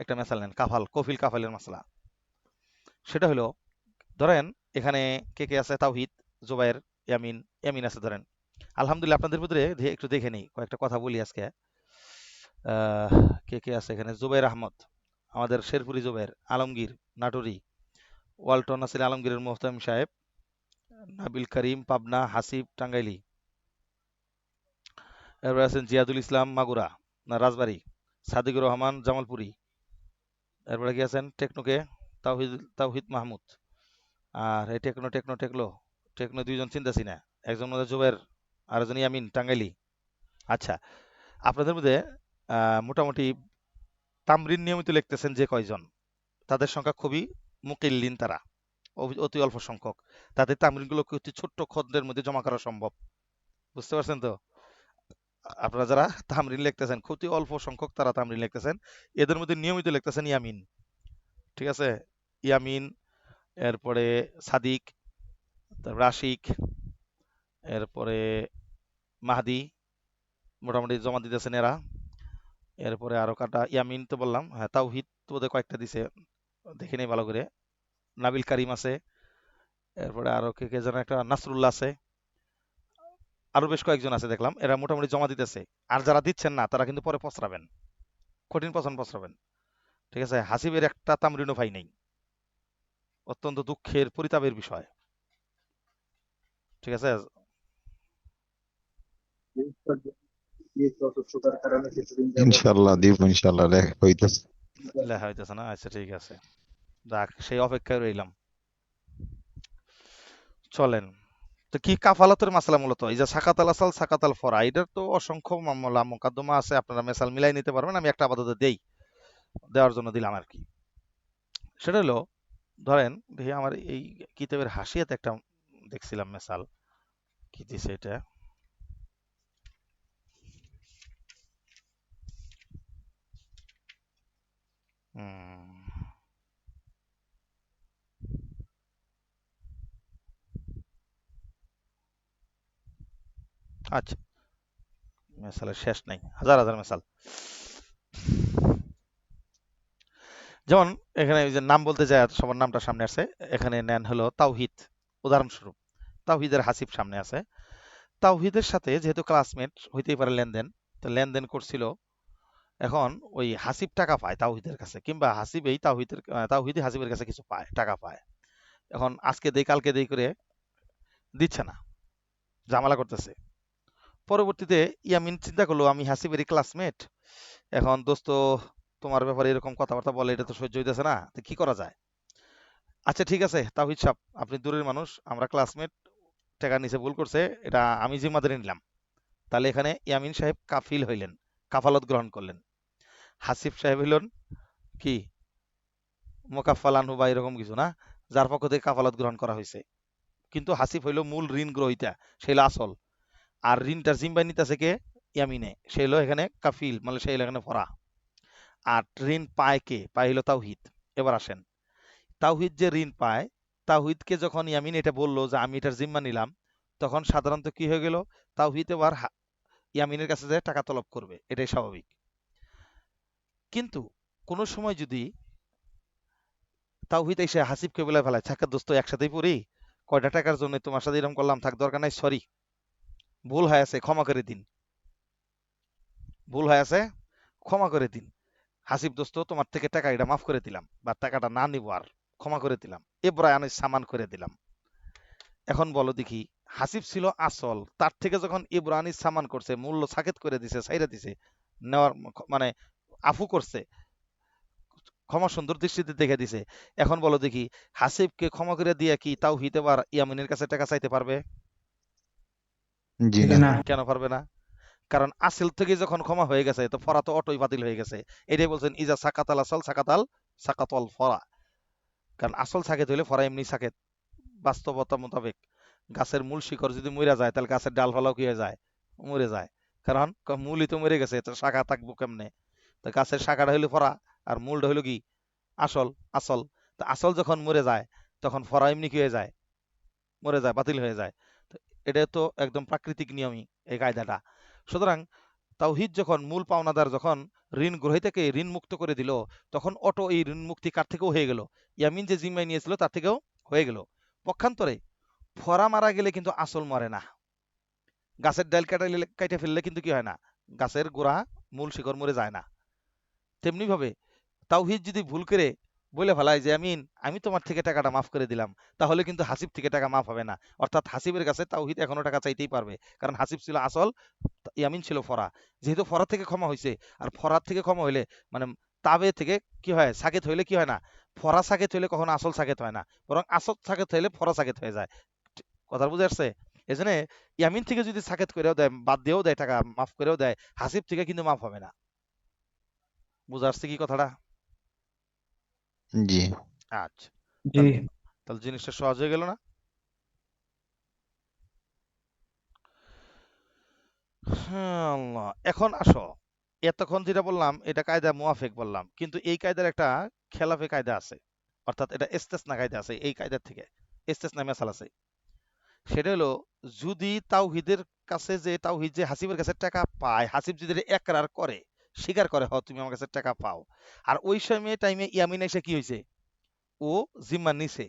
একটা মেসাল নেন, কাফাল কফিল কাফালের মাসলা। সেটা হলো ধরেন এখানে কে কে আছে, তাওহিদ, জুবাইর, ইয়ামিন, ইয়ামিন আছে ধরেন। আলহামদুলিল্লাহ আপনাদের ভিতরে একটু দেখে নেই, কয়েকটা কথা বলি আজকে। আহ, কে কে আছে এখানে, জুবাইর আহমদ, আমাদের শেরপুরি জুবাইর, আলমগীর নাটোরি, ওয়ালটন নাসির আলমগীরের মোহতামিম সাহেব, নাবিল করিম পাবনা, হাসিব টাঙ্গাইলি, এরপরে আছেন জিয়াদুল ইসলাম মাগুরা না রাজবাড়ী, সাদিকুর রহমান জামালপুরি, এরপরে কি আছেন টেকনোকে তাওহিদ তাওহিদ মাহমুদ। আর এই টেকনো টেকনো টেকলো টেকনো দুইজন চিন্তাছি না, একজন মধ্যে জুবাইর আর একজন ইয়ামিন টাঙ্গাইলি। আচ্ছা, আপনাদের মধ্যে মোটামুটি তামরিন নিয়মিত লিখতেছেন যে কয়জন, তাদের সংখ্যা খুবই মুকিল্লিন, তারা অতি অল্প সংখ্যক। তাদের তামরিনগুলোকে অতি ছোট্ট খন্ডের মধ্যে জমা করা সম্ভব। বুঝতে পারছেন তো? আপনারা যারা তামরিন লিখতেছেন খুবই অল্প সংখ্যক তারা তামরিন লিখতেছেন, এদের মধ্যে নিয়মিত লিখতেছেন ইয়ামিন। ঠিক আছে, ইয়ামিন, এরপরে সাদিক, তারপর আশিক, এরপরে মাহাদি, মোটামুটি জমা দিতেছেন এরা। এরপরে আরো কাটা, ইয়ামিন তো বললাম, হ্যাঁ তাওহিদ তো বোধহয় কয়েকটা দিছে, দেখে নেই ভালো করে। নাবিল কারিম আছে, এরপরে আরো কে কে যেন একটা নাসরুল্লাহ আছে, আরো বেশ কয়েকজন আছে দেখলাম, এরা মোটামুটি জমা দিতেছে। আর যারা দিচ্ছেন না তারা কিন্তু পরে পস্তাবেন, কঠিন পছন্দ পস্তাবেন। ঠিক আছে, হাসিবের একটা তামরিনও পাই নেই, অত্যন্ত দুঃখের পরিতাপের বিষয়। ঠিক আছে, ইনশাল্লাহ দিব, ইনশাল্লাহ লেখা হইতেছে। লেখা হইতেছে না, আচ্ছা ঠিক আছে, যাক সেই অপেক্ষায় রইলাম। চলেন, তো কি কাফালাতের মাসলা মূলত এই যে সাকাত আল আসাল সাকাত আল ফরা, এটার তো অসংখ্য মামলা মোকদ্দমা আছে, আপনারা মেসাল মিলাই নিতে পারবেন, আমি একটা আপাতত দেই, দেওয়ার জন্য দিলাম আর কি। সেটা হলো ধরেন দেখি আমার এই কিতাবের হাসিয়াতে একটা দেখছিলাম মেসাল, কি দিছে এটা। উম, আচ্ছা, মেসালের শেষ নাই, হাজার হাজার মেসাল। যেমন এখানে ওই যে নাম বলতে যায় সবার নামটা সামনে আছে, এখানে নেন হলো তাওহিদ, উদাহরণস্বরূপ তাওহিদের হাসিব সামনে আছে। তাওহিদের সাথে যেহেতু ক্লাসমেট হইতেই পারে লেনদেন, তো লেনদেন করছিল। এখন ওই হাসিব টাকা পায় তাওহিদের কাছে, কিংবা হাসিবেই তাওহিদই হাসিবের কাছে কিছু পায়, টাকা পায়। এখন আজকে দেই কালকে দেই করে দিচ্ছে না, ঝামেলা করতেছে। পরবর্তীতে ইয়ামিন চিন্তা করলো আমি হাসিবেরই ক্লাসমেট, এখন দোস্ত তোমার ব্যাপারে এরকম কথাবার্তা বলে এটা তো সহ্য হইতেছে না, তো কি করা যায়? আচ্ছা ঠিক আছে তাওহিদ সাহেব, আপনি দূরের মানুষ, আমরা ক্লাসমেট, টাকা নিচে ভুল করছে, এটা আমি জিম্মাদারি নিলাম। তাহলে এখানে ইয়ামিন সাহেব কাফিল হইলেন, কাফালত গ্রহণ করলেন। হাসিব সাহেব হইলেন কি মোকাফফাল আনহু বা এরকম কিছু না, যার পক্ষ থেকে কাফালত গ্রহণ করা হয়েছে। কিন্তু হাসিব হইল মূল ঋণ গ্রহীতা, সে হলো আসল। আর ঋণটার জিম্বাই নিতেছে কে? ইয়ামিনে, সে হলো এখানে কাফিল, মানে সে হলো এখানে ফরা। আর ঋণ পায় কে? পায় হলো তাওহিদ। এবার আসেন, তাওহিদ যে ঋণ পায়, তাওহিদকে যখন ইয়ামিন এটা বললো যে আমি এটার জিম্মা নিলাম, তখন সাধারণত কি হয়ে গেল, তাওহিদ এবার ইয়ামিনের কাছে যায় টাকা তলব করবে, এটাই স্বাভাবিক। কিন্তু কোনো সময় যদি তাওহিদ এসে হাসিবকে বলে ফেলায়, ছাকা দোস্ত একসাথেই পড়ি, কয়টা টাকার জন্য তোমার সাথে এরকম করলাম, থাক দরকার নাই, সরি, ভুল হয়ে আছে, ক্ষমা করে দিন, ভুল হয়ে আছে, ক্ষমা করে দিন। হাসিব দোস্ত, তোমার থেকে টাকা এটা মাফ করে দিলাম, বা টাকাটা না নিব আর, ক্ষমা করে দিলাম, ইব্রাহিম সামান করে দিলাম। এখন বলো দেখি, হাসিব ছিল আসল, তার থেকে যখন ইব্রাহিম সামান করছে, মূল্য সাকেত করে দিছে, ছাইরা দিছে, নেওয়ার মানে আফু করছে, ক্ষমা সুন্দর দৃষ্টিতে দেখে দিছে। এখন বলো দেখি, হাসিবকে ক্ষমা করে দিয়ে কি তাওহীদ এবার ইয়ামিনের কাছে টাকা চাইতে পারবে? জি না। না। কেন পারবে না? কারণ আসল থেকে যখন ক্ষমা হয়ে গেছে, তো ফরা তো অটোই বাতিল হয়ে গেছে। এটাই বলছেন, ইজা সাকাতাল আসল সাকাতাল সাকাতল ফরা। কারণ আসল সাকেত হইলে ফরা এমনি সাকেত। বাস্তবতা মোতাবেক গাছের মূল শিকড় যদি মরে যায়, তাহলে গাছের ডালপালাও কি হয়ে যায়? মরে যায়। কারণ মূলই তো মরে গেছে, তো শাখা থাকবো কেমনে? তো গাছের শাখাটা হইলো ফরা, আর মূলটা হইলো কি? আসল। আসল। তো আসল যখন মরে যায়, তখন ফরা এমনি কি হয়ে যায়? মরে যায়, বাতিল হয়ে যায়। তো এটা তো একদম প্রাকৃতিক নিয়মই, এই কায়দাটা। সুতরাং তাওহীদ যখন মূল পাওনাদার যখন ঋণ গ্রহীতাকে ঋণ মুক্ত করে দিল, তখন অটো এই ঋণ মুক্তি কার থেকেও হয়ে গেল? ইয়ামিন যে জিম্মায় নিয়েছিল তার থেকেও হয়ে গেল। পক্ষান্তরে ফরা মারা গেলে কিন্তু আসল মরে না। গাছের ডাল কাটে ফেললে কিন্তু কি হয় না? গাছের গোড়া, মূল শিকড় মরে যায় না। তেমনি ভাবে তাওহীদ যদি ভুল করে বলে ফেলায় যে আমিন, আমি তোমার থেকে টাকাটা মাফ করে দিলাম, তাহলে কিন্তু হাসিব থেকে টাকা মাফ হবে না। অর্থাৎ হাসিবের কাছে তাওহীদ এখনো টাকা চাইতেই পারবে, কারণ হাসিব ছিল আসল, ইয়ামিন ছিল ফরা। যেহেতু ফরা থেকে ক্ষমা হয়েছে, আর ফরার থেকে ক্ষমা হইলে মানে তাবে থেকে কি হয়, সাকেত হইলে কি হয় না, ফরা সাকেত হইলে কখনো আসল সাকেত হয় না, বরং আসল সাকেত হইলে ফরা সাকেত হয়ে যায়। কথা বুঝে আসছে? এই জন্য ইয়ামিন থেকে যদি সাকেত করেও দেয়, বাদ দিয়েও দেয়, টাকা মাফ করেও দেয়, হাসিব থেকে কিন্তু মাফ হবে না। বুঝে আসছে কি কথাটা? জি। আচ্ছা, জি। তাহলে তাহলে জিনিসটা সহজ হয়ে গেল না? হ্যাঁ আল্লাহ, এখন আসো, এতক্ষণ যেটা বললাম এটা কায়দা মুয়াফেক বললাম, কিন্তু এই কায়দার একটা খেলাফে কায়দা আছে, অর্থাৎ এটা ইস্তেসনা কায়দা আছে, এই কায়দার থেকে ইস্তেসনা মেসাল আছে। সেটা হলো, যদি তাওহীদের কাছে যে তাওহীদ যে হাসিবের কাছে টাকা পায়, হাসিব যদি এটা একরার করে, স্বীকার করে, হ তুমি আমার কাছে টাকা পাও, আর ওই সময় টাইমে ইয়ামিন এসে কি হয়েছে, ও জিম্মা নিছে,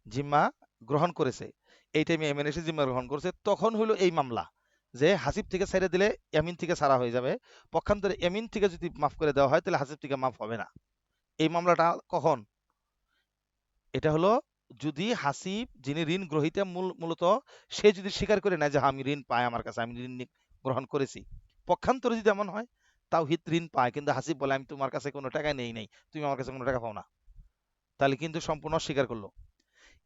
জিম্মা গ্রহণ করেছে, এই টাইমে ইয়ামিন এসে জিম্মা গ্রহণ করেছে, তখন হলো এই মামলা, যে হাসিব থেকে ছেড়ে দিলে ইয়ামিন থেকে ছাড়া হয়ে যাবে। পক্ষান্তরে ইয়ামিন থেকে যদি মাফ করে দেওয়া হয়, তাহলে হাসিব থেকে মাফ হবে না। এই মামলাটা কখন? এটা হলো, যদি হাসিব যিনি ঋণ গ্রহীতা মূলত সে যদি স্বীকার করে নেয় যে হ্যাঁ, আমি ঋণ পাই আমার কাছে, আমি ঋণ গ্রহণ করেছি। পক্ষান্তরে যদি এমন হয়, তাওহীদ ঋণ পায় কিন্তু হাসিব বলে আমি তোমার কাছে কোনো টাকা নেই নাই, তুমি আমার কাছে কোনো টাকা পাও না, তাহলে কিন্তু সম্পূর্ণ অস্বীকার করলো।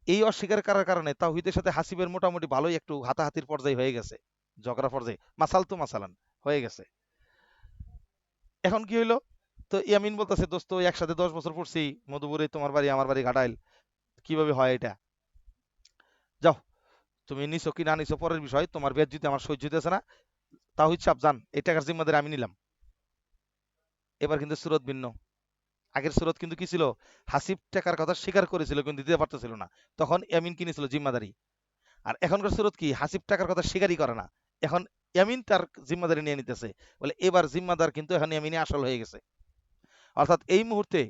এই অস্বীকার করার কারণে তাওহীদের সাথে হাসিবের মোটামুটি ভালোই একটু হাতাহাতির পর্যায়ে হয়ে গেছে, ঝগড়া পর্যায়ে, মাসাল তো মাসালান হয়ে গেছে। এখন কি হইলো? তো ইয়ামিন বলতেছে, দোস্ত ওই একসাথে 10 বছর পড়ছি, মধুপুরে তোমার বাড়ি আমার বাড়ি ঘাটাইল, কিভাবে হয় এটা? যাও, তুমি নিছো কি না নিছো পরের বিষয়, তোমার বেজ্জতি আমার সহ্য হইতেছে না, তাওহীদ সাহেব যান, এই টাকার জিম্মাদারি আমি নিলাম। এবার কিন্তু সুরত ভিন্ন। আগের সুরত কিন্তু কি ছিল? হাসিব টাকার কথা স্বীকার করেছিল কিন্তু দিতে পারতেছিল না, তখন ইয়ামিন কি নিছিল? জিম্মাদারি। আর এখনকার সুরত কি? হাসিব টাকার কথা স্বীকারই করে না, এখন ইয়ামিন তার জিম্মাদারি নিয়ে নিতেছে। বলে এবার জিম্মাদার কিন্তু এখন ইয়ামিনই আসল হয়ে গেছে। অর্থাৎ এই মুহূর্তে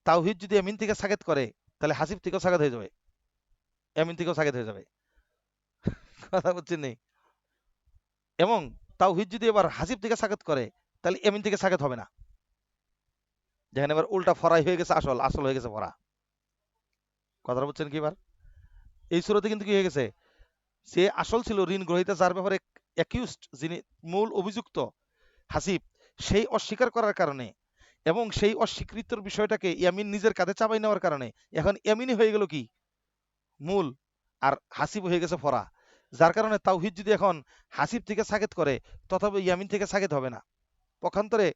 তাওহীদ যদি ইয়ামিন থেকে সাকেত করে, তাহলে হাসিব থেকেও সাকেত হয়ে যাবে, ইয়ামিন থেকেও সাকেত হয়ে যাবে। কথা বুঝছেন নি? এবং তাওহীদ যদি এবার হাসিব থেকে সাকেত করে, তাহলে ইয়ামিন থেকে সাকেত হবে না। যেখানে এবার উল্টা ফরাই হয়ে গেছে আসল, আসল হয়ে গেছে ফরা। কথাটা বুঝছেন কি এবার? এই সুরতে কিন্তু কি হয়ে গেছে, সে আসল ছিল ঋণ গ্রহীতা, যার ব্যাপারে অ্যাকিউজড, যিনি মূল অভিযুক্ত হাসিব, সেই অস্বীকার করার কারণে এবং সেই অস্বীকৃতির বিষয়টাকে ইয়ামিন নিজের কাঁধে চাপাই নেওয়ার কারণে এখন ইয়ামিনই হয়ে গেল কি? মূল। আর হাসিব হয়ে গেছে ফরা। যার কারণে তাওহীদ যদি এখন হাসিব থেকে সাকেত করে, তথাপি ইয়ামিন থেকে সাকেত হবে না। পক্ষান্তরে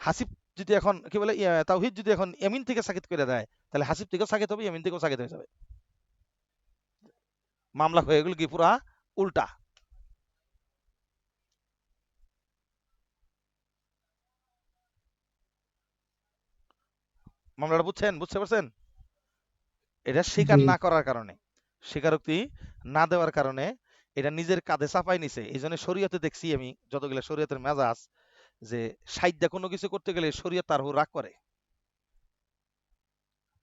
হাসিব যদি এখন কি বলে, তাওহীদ যদি এখন ইয়ামিন থেকে সাকেত করে দেয়, তাহলে হাসিব থেকেও সাকেত হবে, ইয়ামিন থেকেও সাকেত হয়ে যাবে। মামলা হয়ে গেল কি পুরা উল্টা। মামলাটা বুঝছেন? বুঝতে পারছেন? এটা স্বীকার জি। না করার কারণে, স্বীকারোক্তি না দেওয়ার কারণে এটা নিজের কাঁধে চাপাই নিছে। এই জন্য শরীয়তে দেখছি আমি যতগুলো শরীয়তের মেজাজ, যে সাইদা কোনো কিছু করতে গেলে শরীয়ত তার উপর রাগ করে।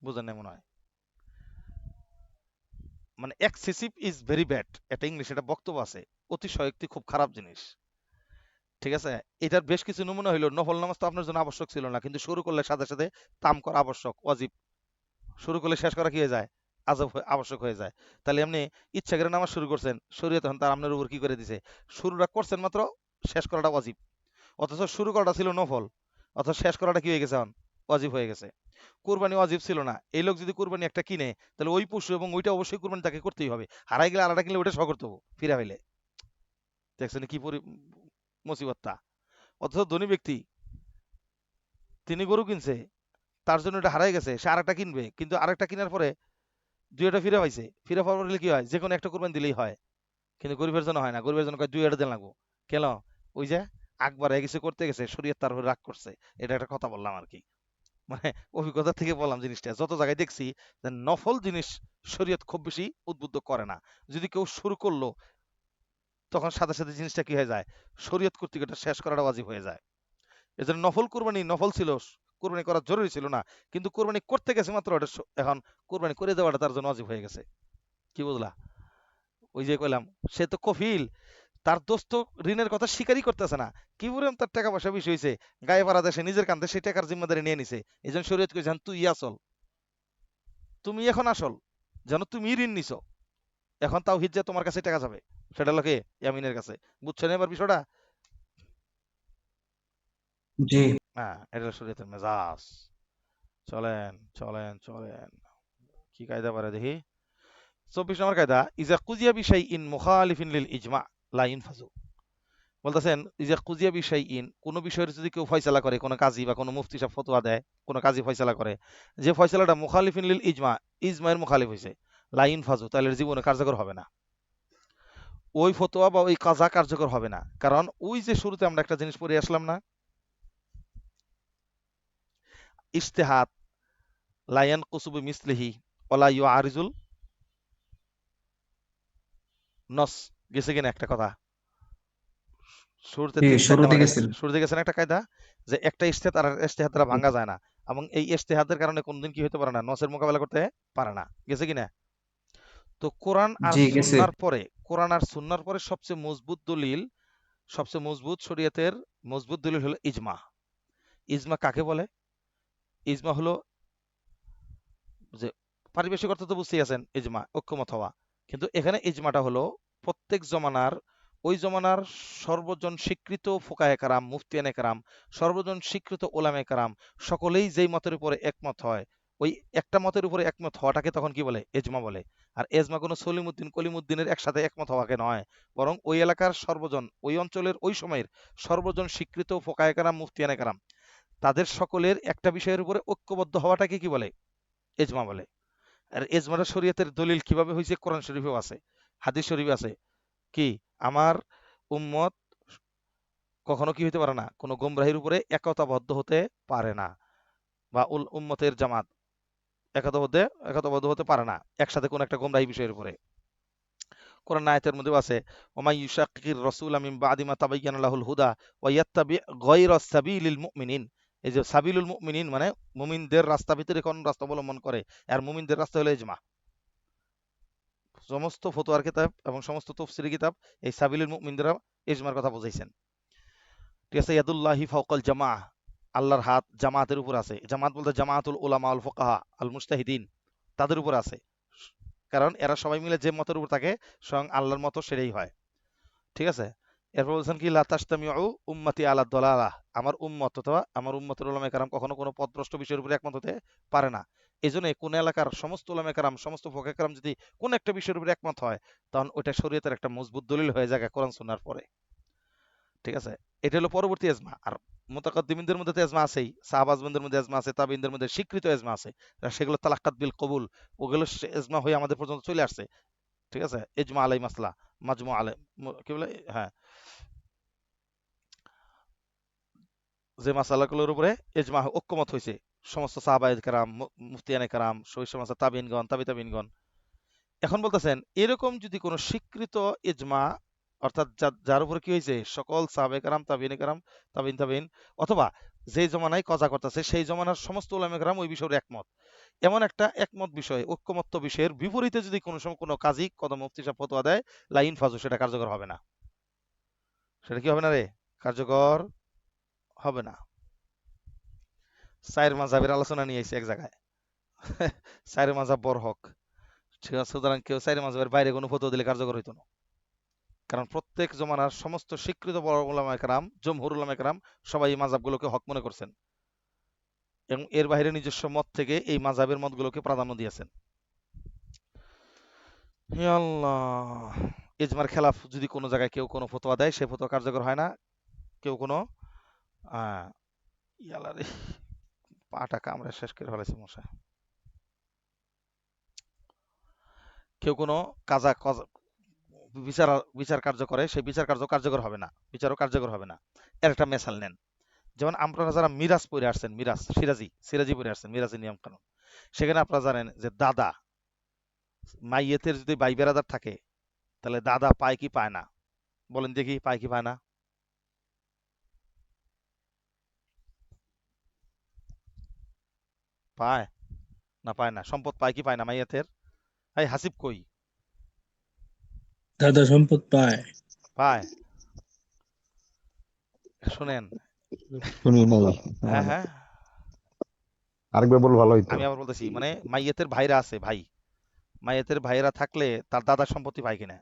বুঝেন না মনে হয়? মানে এক্সেসিভ ইজ ভেরি ব্যাড, এটা ইংলিশে একটা বক্তব্য আছে, অতিশয়োক্তি খুব খারাপ জিনিস। ঠিক আছে, এটার বেশ কিছু নমুনা হইলো নফল নামাজ তো আপনার জন্য আবশ্যক ছিল না, কিন্তু শুরু করলে সাথে সাথে তাম করা আবশ্যক, ওয়াজিব। শুরু করলে শেষ করা কি হয়ে যায়, আবশ্যক হয়ে যায়। তাহলে আপনি ইচ্ছা করে নামাজ শুরু করছেন, শরীয়ত তখন তার আপনার উপর কি করে দিছে, শুরুটা করছেন মাত্র, শেষ করাটা ওয়াজিব। অথচ শুরু করাটা ছিল নফল, অথচ শেষ করাটা কি হয়ে গেছে এখন, ওয়াজিব হয়ে গেছে। কুরবানি ওয়াজিব ছিল না, এই লোক যদি কুরবানি একটা কিনে, তাহলে ওই পশু এবং ওইটা অবশ্যই কুরবানি তাকে করতেই হবে। হারাই গেলে আলাদা কিনলে ওইটা সহ করতে হবে ফিরা হইলে। দেখছেন কি মুসিবতটা। অথচ ধনী ব্যক্তি, তিনি গরু কিনছে, তার জন্য এটা হারাই গেছে, সে আরেকটা কিনবে, কিন্তু আরেকটা কেনার পরে দুইটা ফিরে পাইছে, ফিরে পাওয়ার পরে কি হয়, যে কোনো একটা কোরবানি দিলেই হয়। কিন্তু গরিবের জন্য হয় না, গরিবের জন্য কয় দুইটা দিন লাগবো। কেন? ওই যে আকবার কিছু করতে গেছে, শরীয়ত তার উপর রাগ করছে। এটা একটা কথা বললাম আর কি, মানে অভিজ্ঞতা থেকে বললাম জিনিসটা। যত জায়গায় দেখছি যে নফল জিনিস শরীয়ত খুব বেশি উদ্বুদ্ধ করে না। যদি কেউ শুরু করলো, তখন সাথে সাথে জিনিসটা কি হয়ে যায়, শরীয়ত কর্তৃক এটা শেষ করাটা ওয়াজিব হয়ে যায়। এজন্য নফল কুরবানি নফল ছিল, কুরবানি করা জরুরি ছিল না, কিন্তু কুরবানি করতে গেছে মাত্র, এটা এখন কুরবানি করে দেওয়াটা তার জন্য ওয়াজিব হয়ে গেছে। কি বুঝলা? ওই যে কইলাম, সে তো কফিল, তার দোস্ত ঋণের কথা স্বীকারই করতেছে না। কি বললাম, তার টাকা পয়সা বেশি হয়েছে, গায়ে পাড়া দেশে নিজের কান্দে সেই টাকার জিম্মাদারি নিয়ে নিছে। এই জন্য শরীয়ত কইছেন তুই আসল, তুমি এখন আসল, যেন তুমি ঋণ নিছো। এখন তাও হিজ্জা তোমার কাছে টাকা যাবে, সেটা লোকে ইয়ামিনের কাছে। বুঝছেন এবার বিষয়টা? জি। হ্যাঁ, এটা হলো শরীয়তের মেজাজ। চলেন চলেন চলেন, কি কায়দা পারে দেখি। 24 নম্বর কায়দা, ইজা কুজিয়া বিশাই ইন মুখালিফিন লিল ইজমা লা ইনফাজু। বলতেছেন ইজা কুজিয়া বিশাই ইন, কোনো বিষয়ের যদি কেউ ফয়সালা করে, কোনো কাজী বা কোনো মুফতি সাহেব ফতোয়া দেয়, কোনো কাজী ফয়সালা করে, যে ফয়সালাটা মুখালিফিন লিল ইজমা, ইজমায়ের মুখালিফ হয়েছে, লা ইনফাজু, তাহলে এর জীবনে কার্যকর হবে না। ওই ফতোয়া বা ওই কাজা কার্যকর হবে না। কারণ ওই যে শুরুতে আমরা একটা জিনিস পড়ে আসলাম না, ইজতেহাদ লায়ান কুসুবি মিসলিহি ওলা ইউ আরিজুল নস, গেছে কিনা একটা কথা, শুরুতে জি, 3-4 শুরুতে নাম্বার কায়দা, গেছিল। শুরুতে গেছেন একটা কায়দা, যে একটা ইজতেহাদ আর ইজতেহাদ দ্বারা ভাঙা যায় না, এবং এই ইজতেহাদের কারণে কোনদিন কি হতে পারে না, নসের মোকাবেলা করতে পারে না। গেছে কিনা? তো কোরআন আর জি, গেছে। সুন্নাহর পরে, কোরআন আর সুন্নাহর পরে সবচেয়ে মজবুত দলিল, সবচেয়ে মজবুত শরীয়তের মজবুত দলিল হলো ইজমা। ইজমা কাকে বলে? ইজমা হলো যে, পারিবেশিক অর্থ তো বুঝতেই আছেন, ইজমা ঐক্যমত হওয়া। কিন্তু এখানে ইজমাটা হলো প্রত্যেক জমানার, ওই জমানার সর্বজন স্বীকৃত ফুকায়ে কেরাম, মুফতিয়ানে কেরাম, সর্বজন স্বীকৃত ওলামে কেরাম, সকলেই যেই মতের উপরে একমত হয়, ওই একটা মতের উপরে একমত হওয়াটাকে তখন কি বলে, এজমা বলে। আর এজমা কোনো সলিমুদ্দিন কলিমুদ্দিনের একসাথে একমত হওয়াকে নয়, বরং ওই এলাকার সর্বজন, ওই অঞ্চলের ওই সময়ের সর্বজন স্বীকৃত ফোকায়ে কেরাম, মুফতিয়ানে কেরাম, তাদের সকলের একটা বিষয়ের উপরে ঐক্যবদ্ধ হওয়াটাকে কি বলে, এজমা বলে। আর এজমাটা শরীয়তের দলিল কিভাবে হয়েছে, কোরআন শরীফেও আছে, হাদিস শরীফে আছে। কি, আমার উম্মত কখনো কি হইতে পারে না, কোনো গোমরাহির উপরে একতাবদ্ধ হতে পারে না, বা উম্মতের জামাত একতাবদ্ধ একতাবদ্ধ হতে পারে না একসাথে কোন একটা গোমরাহি বিষয়ের উপরে। কোরআন আয়াতের মধ্যেও আছে, ওমাই ইউশাক্কির রাসূলা মিন বাদি মা তাবায়্যানা লাহুল হুদা ওয়া ইয়াত্তাবি গায়রা সাবিলিল মুমিনিন। এই যে সাবিলুল মুমিনিন মানে মুমিনদের রাস্তা, ভিতরে কোন রাস্তা অবলম্বন করে, আর মুমিনদের রাস্তা হলো ইজমা। সমস্ত ফতোয়ার কিতাব এবং সমস্ত তফসিরি কিতাব এই সাবিলুল মুমিনরা ইজমার কথা বুঝাইছেন। ঠিক আছে, ইয়াদুল্লাহি ফাওকাল জামা, আল্লাহর হাত জামাতের উপর আছে। জামাত বলতে জামাতুল উলামা আল ফুকাহা আল মুজতাহিদিন, তাদের উপর আছে। কারণ এরা সবাই মিলে যে মতের উপর থাকে, স্বয়ং আল্লাহর মতো সেটাই হয়। ঠিক আছে, এরপর বলছেন কি, লা তাজতামিউ উম্মতি আলা দালালাহ, আমার উম্মত অথবা আমার উম্মতের উলামায়ে কেরাম কখনো কোনো পথভ্রষ্ট বিষয়ের উপরে একমত হতে পারে না। এজন্য কোন এলাকার সমস্ত উলামায়ে কেরাম, সমস্ত ফুকাহায়ে কেরাম যদি কোন একটা বিষয়ের উপরে একমত হয়, তখন ওইটা শরীয়তের একটা মজবুত দলিল হয়ে যায় কোরআন সুন্নাহর পরে। ঠিক আছে, এটা হলো পরবর্তী এজমা। আর মুতাকাদ্দিমিনদের মধ্যে তো এজমা আছেই, সাহাবাজদের মধ্যে এজমা আছে, তাবিনদের মধ্যে স্বীকৃত এজমা আছে, সেগুলো তালাক্কাত বিল কবুল, ওগুলো এজমা হয়ে আমাদের পর্যন্ত চলে আসছে। ঠিক আছে, ইজমা আলাই মাসলা, মাজমু আলাই, কি বলে, হ্যাঁ, যে মাসালাগুলোর উপরে ইজমা ঐক্যমত হয়েছে, সমস্ত সাহাবায়ে কেরাম, মুফতিয়ানে কেরাম, সেই সমস্ত তাবিনগণ, তাবিনগণ। এখন বলতেছেন, এরকম যদি কোনো স্বীকৃত ইজমা, অর্থাৎ যার উপরে কি হয়েছে, সকল সাহাবায়ে কেরাম, তাবিনে কেরাম, তাবিন, অথবা যেই জমানায় কজা করতেছে সেই জমানার সমস্ত উলামায়ে কেরাম ওই বিষয়ে একমত। এমন একটা একমত বিষয়, ঐক্যমত্য বিষয়ের বিপরীতে যদি কোনো সময় কোনো কাজী কোনো মুফতি সাহেব ফতোয়া দেয়, লাইন ফাজু, সেটা কার্যকর হবে না। সেটা কি হবে না রে? কার্যকর হবে না। চায়ের মাযহাবের আলোচনা নিয়ে আইছে এক জায়গায়। চায়ের মাযহাব বড় হক, ঠিক আছে, সুতরাং কেউ চায়ের মাযহাবের বাইরে কোনো ফতোয়া দিলে কার্যকর হইতো না। কারণ প্রত্যেক জমানার সমস্ত স্বীকৃত বড় উলামায়ে কেরাম, জমহুর উলামায়ে কেরাম সবাই এই মাযহাবগুলোকে হক মনে করছেন এবং এর বাইরে নিজস্ব মত থেকে এই মাযহাবের মতগুলোকে প্রাধান্য দিয়েছেন। হে আল্লাহ! ইজমার খেলাফ যদি কোনো জায়গায় কেউ কোনো ফতোয়া দেয়, সে ফতোয়া কার্যকর হয় না। কেউ কোনো আহ, ইয়ালা রে, পাটা কামড়ে শেষ করে ফেলেছে মশা। কেউ কোনো কাজা কজা বিচার বিচার কার্য করে, সেই বিচার কার্য কার্যকর হবে না, বিচারও কার্যকর হবে না। এর একটা মেসাল নেন। যেমন আপনারা যারা মিরাজ পড়ে আসছেন, মিরাজ সিরাজি পড়ে আসছেন, মিরাজের নিয়ম কানুন, সেখানে আপনারা জানেন যে দাদা মাইয়েতের যদি ভাই বেরাদার থাকে, তাহলে দাদা পায় কি পায় না? বলেন দেখি, পায় কি পায় না? পায় না পায় না? সম্পদ পায় কি পায় না মাইয়াতের? এই হাসিব কই? দাদা সম্পদ পায়। পায়। শুনেন, শুনি নাই হ্যাঁ মানে হ্যাঁ, আরেকবার বল ভালো হইতো। আমি আবার বলতেছি, মানে মাইয়াতের ভাইরা আছে, ভাই, মাইয়াতের ভাইয়েরা থাকলে তার দাদার সম্পত্তি পায় কিনা?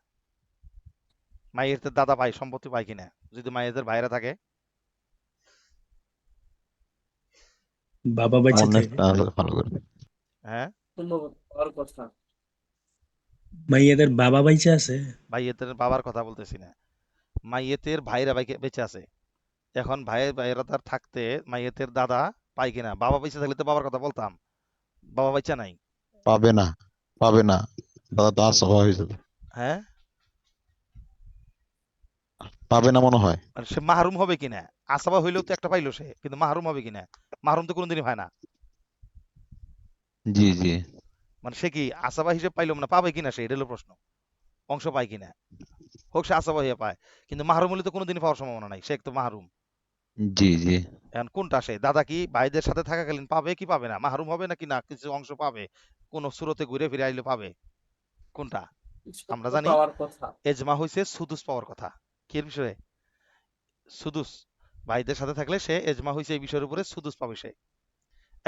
মাইয়াতের দাদা পায় সম্পত্তি পায় কিনা যদি মাইয়াতের ভাইয়েরা থাকে? বাবা বেঁচে মনে থাকে, তাহলে ভালো করে। হ্যাঁ, মাইয়াদের বাবা বেঁচে আছে। মাইয়াতের বাবার কথা বলতেছি না, মাইয়াতের ভাইরা বেঁচে আছে। এখন ভাইয়েরা তার থাকতে মাইয়াতের দাদা পায় কিনা? বাবা বেঁচে থাকলে তো বাবার কথা বলতাম, বাবা বেঁচে নাই। পাবে না, পাবে না, দাদা তো আর সভা হয়েছে, হ্যাঁ, পাবে না মনে হয়। মানে সে মাহরুম হবে কিনা? আসাবা হইলেও তো একটা পাইলো সে, কিন্তু মাহরুম হবে কিনা? মাহরুম তো কোনোদিনই হয় না। জি জি। মানে সে কি আসাবা হিসেবে পাইলো না, পাবে কিনা সে, এটা হলো প্রশ্ন। অংশ পায় কিনা? হোক সে আসাবা হইয়া পায়, কিন্তু মাহরুম হলে তো কোনোদিনই পাওয়ার সম্ভাবনা নাই, সে তো মাহরুম। জি জি। এখন কোনটা সে, দাদা কি ভাইদের সাথে থাকাকালীন পাবে কি পাবে না? মাহরুম হবে নাকি না কিছু অংশ পাবে, কোন সুরতে ঘুরে ফিরে আইলে পাবে? কোনটা? আমরা জানি এজমা হইছে সুদুস পাওয়ার কথা। কি এর বিষয়ে? সুদুস। ভাইদের সাথে থাকলে সে এজমা হইছে এই বিষয়ের উপরে, সুদুস পাবে সে।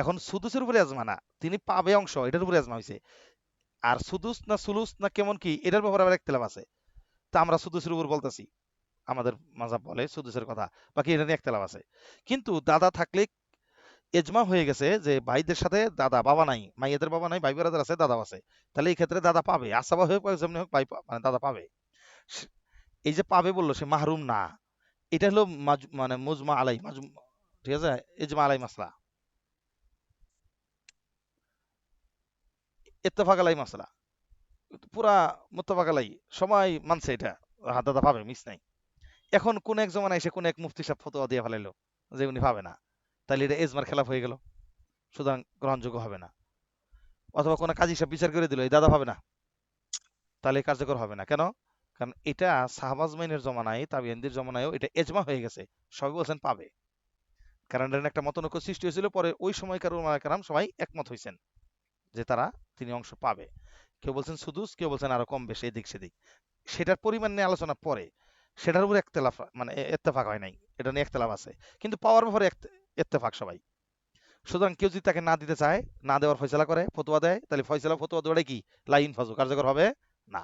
এখন সুদুসের উপরে এজমা না, তিনি পাবে অংশ, এটার উপরে এজমা হইছে। আর সুদুস না সুলুস না কেমন কি, এটার ব্যাপারে আবার একতলাপ আছে। তা আমরা সুদুসের উপর বলতেছি, আমাদের মাযহাব বলে সুদুসের কথা, বাকি এটা নিয়ে একতলাপ আছে। কিন্তু দাদা থাকলে এজমা হয়ে গেছে যে ভাইদের সাথে দাদা, বাবা নাই, মাইয়াদের বাবা নাই, ভাই বেরাদার আছে, দাদা আছে, তাহলে এই ক্ষেত্রে দাদা পাবে, আসাবা হোক বা যেমনি হোক, মানে দাদা পাবে। এই যে পাবে বললো, সে মাহরুম না। এটা হলো মানে মুজমা আলাই ঠিক আছে, ইজমা আলাই মাসলা, ইত্তেফাক আলাই মাসলা, পুরা মুত্তাফাক আলাই, সবাই মানছে এটা, দাদা পাবে, মিস নাই। এখন কোন এক জমানায় এসে কোন এক মুফতি সাহেব ফতোয়া দিয়ে ফেলাইলো যে উনি পাবে না, তাহলে এটা এজমার খেলাফ হয়ে গেল, সুতরাং গ্রহণযোগ্য হবে না। অথবা কোন কাজী সাহেব বিচার করে দিল এই দাদা পাবে না, তাহলে কার্যকর হবে না। কেন? কারণ এটা সাহাবাজমাইনের জমানায়, তাবিঈনদের জমানায়ও এটা এজমা হয়ে গেছে, সবাই বলছেন পাবে। কারণ এর একটা মতনৈক্য সৃষ্টি হয়েছিল, পরে ওই সময়কার উলামায়ে কেরাম সবাই একমত হয়েছেন যে তিনি অংশ পাবে। কেউ বলছেন সুদুস, কেউ বলছেন আরো কম বেশি, এদিক সেদিক, সেটার পরিমাণ নিয়ে আলোচনা পরে, সেটার উপর একতলাফ, মানে ইত্তেফাক হয় নাই, এটা নিয়ে একতলাফ আছে, কিন্তু পাওয়ার ব্যাপারে ইত্তেফাক সবাই। সুতরাং কেউ যদি তাকে না দিতে চায়, না দেওয়ার ফয়সালা করে, ফতোয়া দেয়, তাহলে ফয়সালা ফতোয়া দেওয়াটাই কি লাইন ফাজু, কার্যকর হবে না।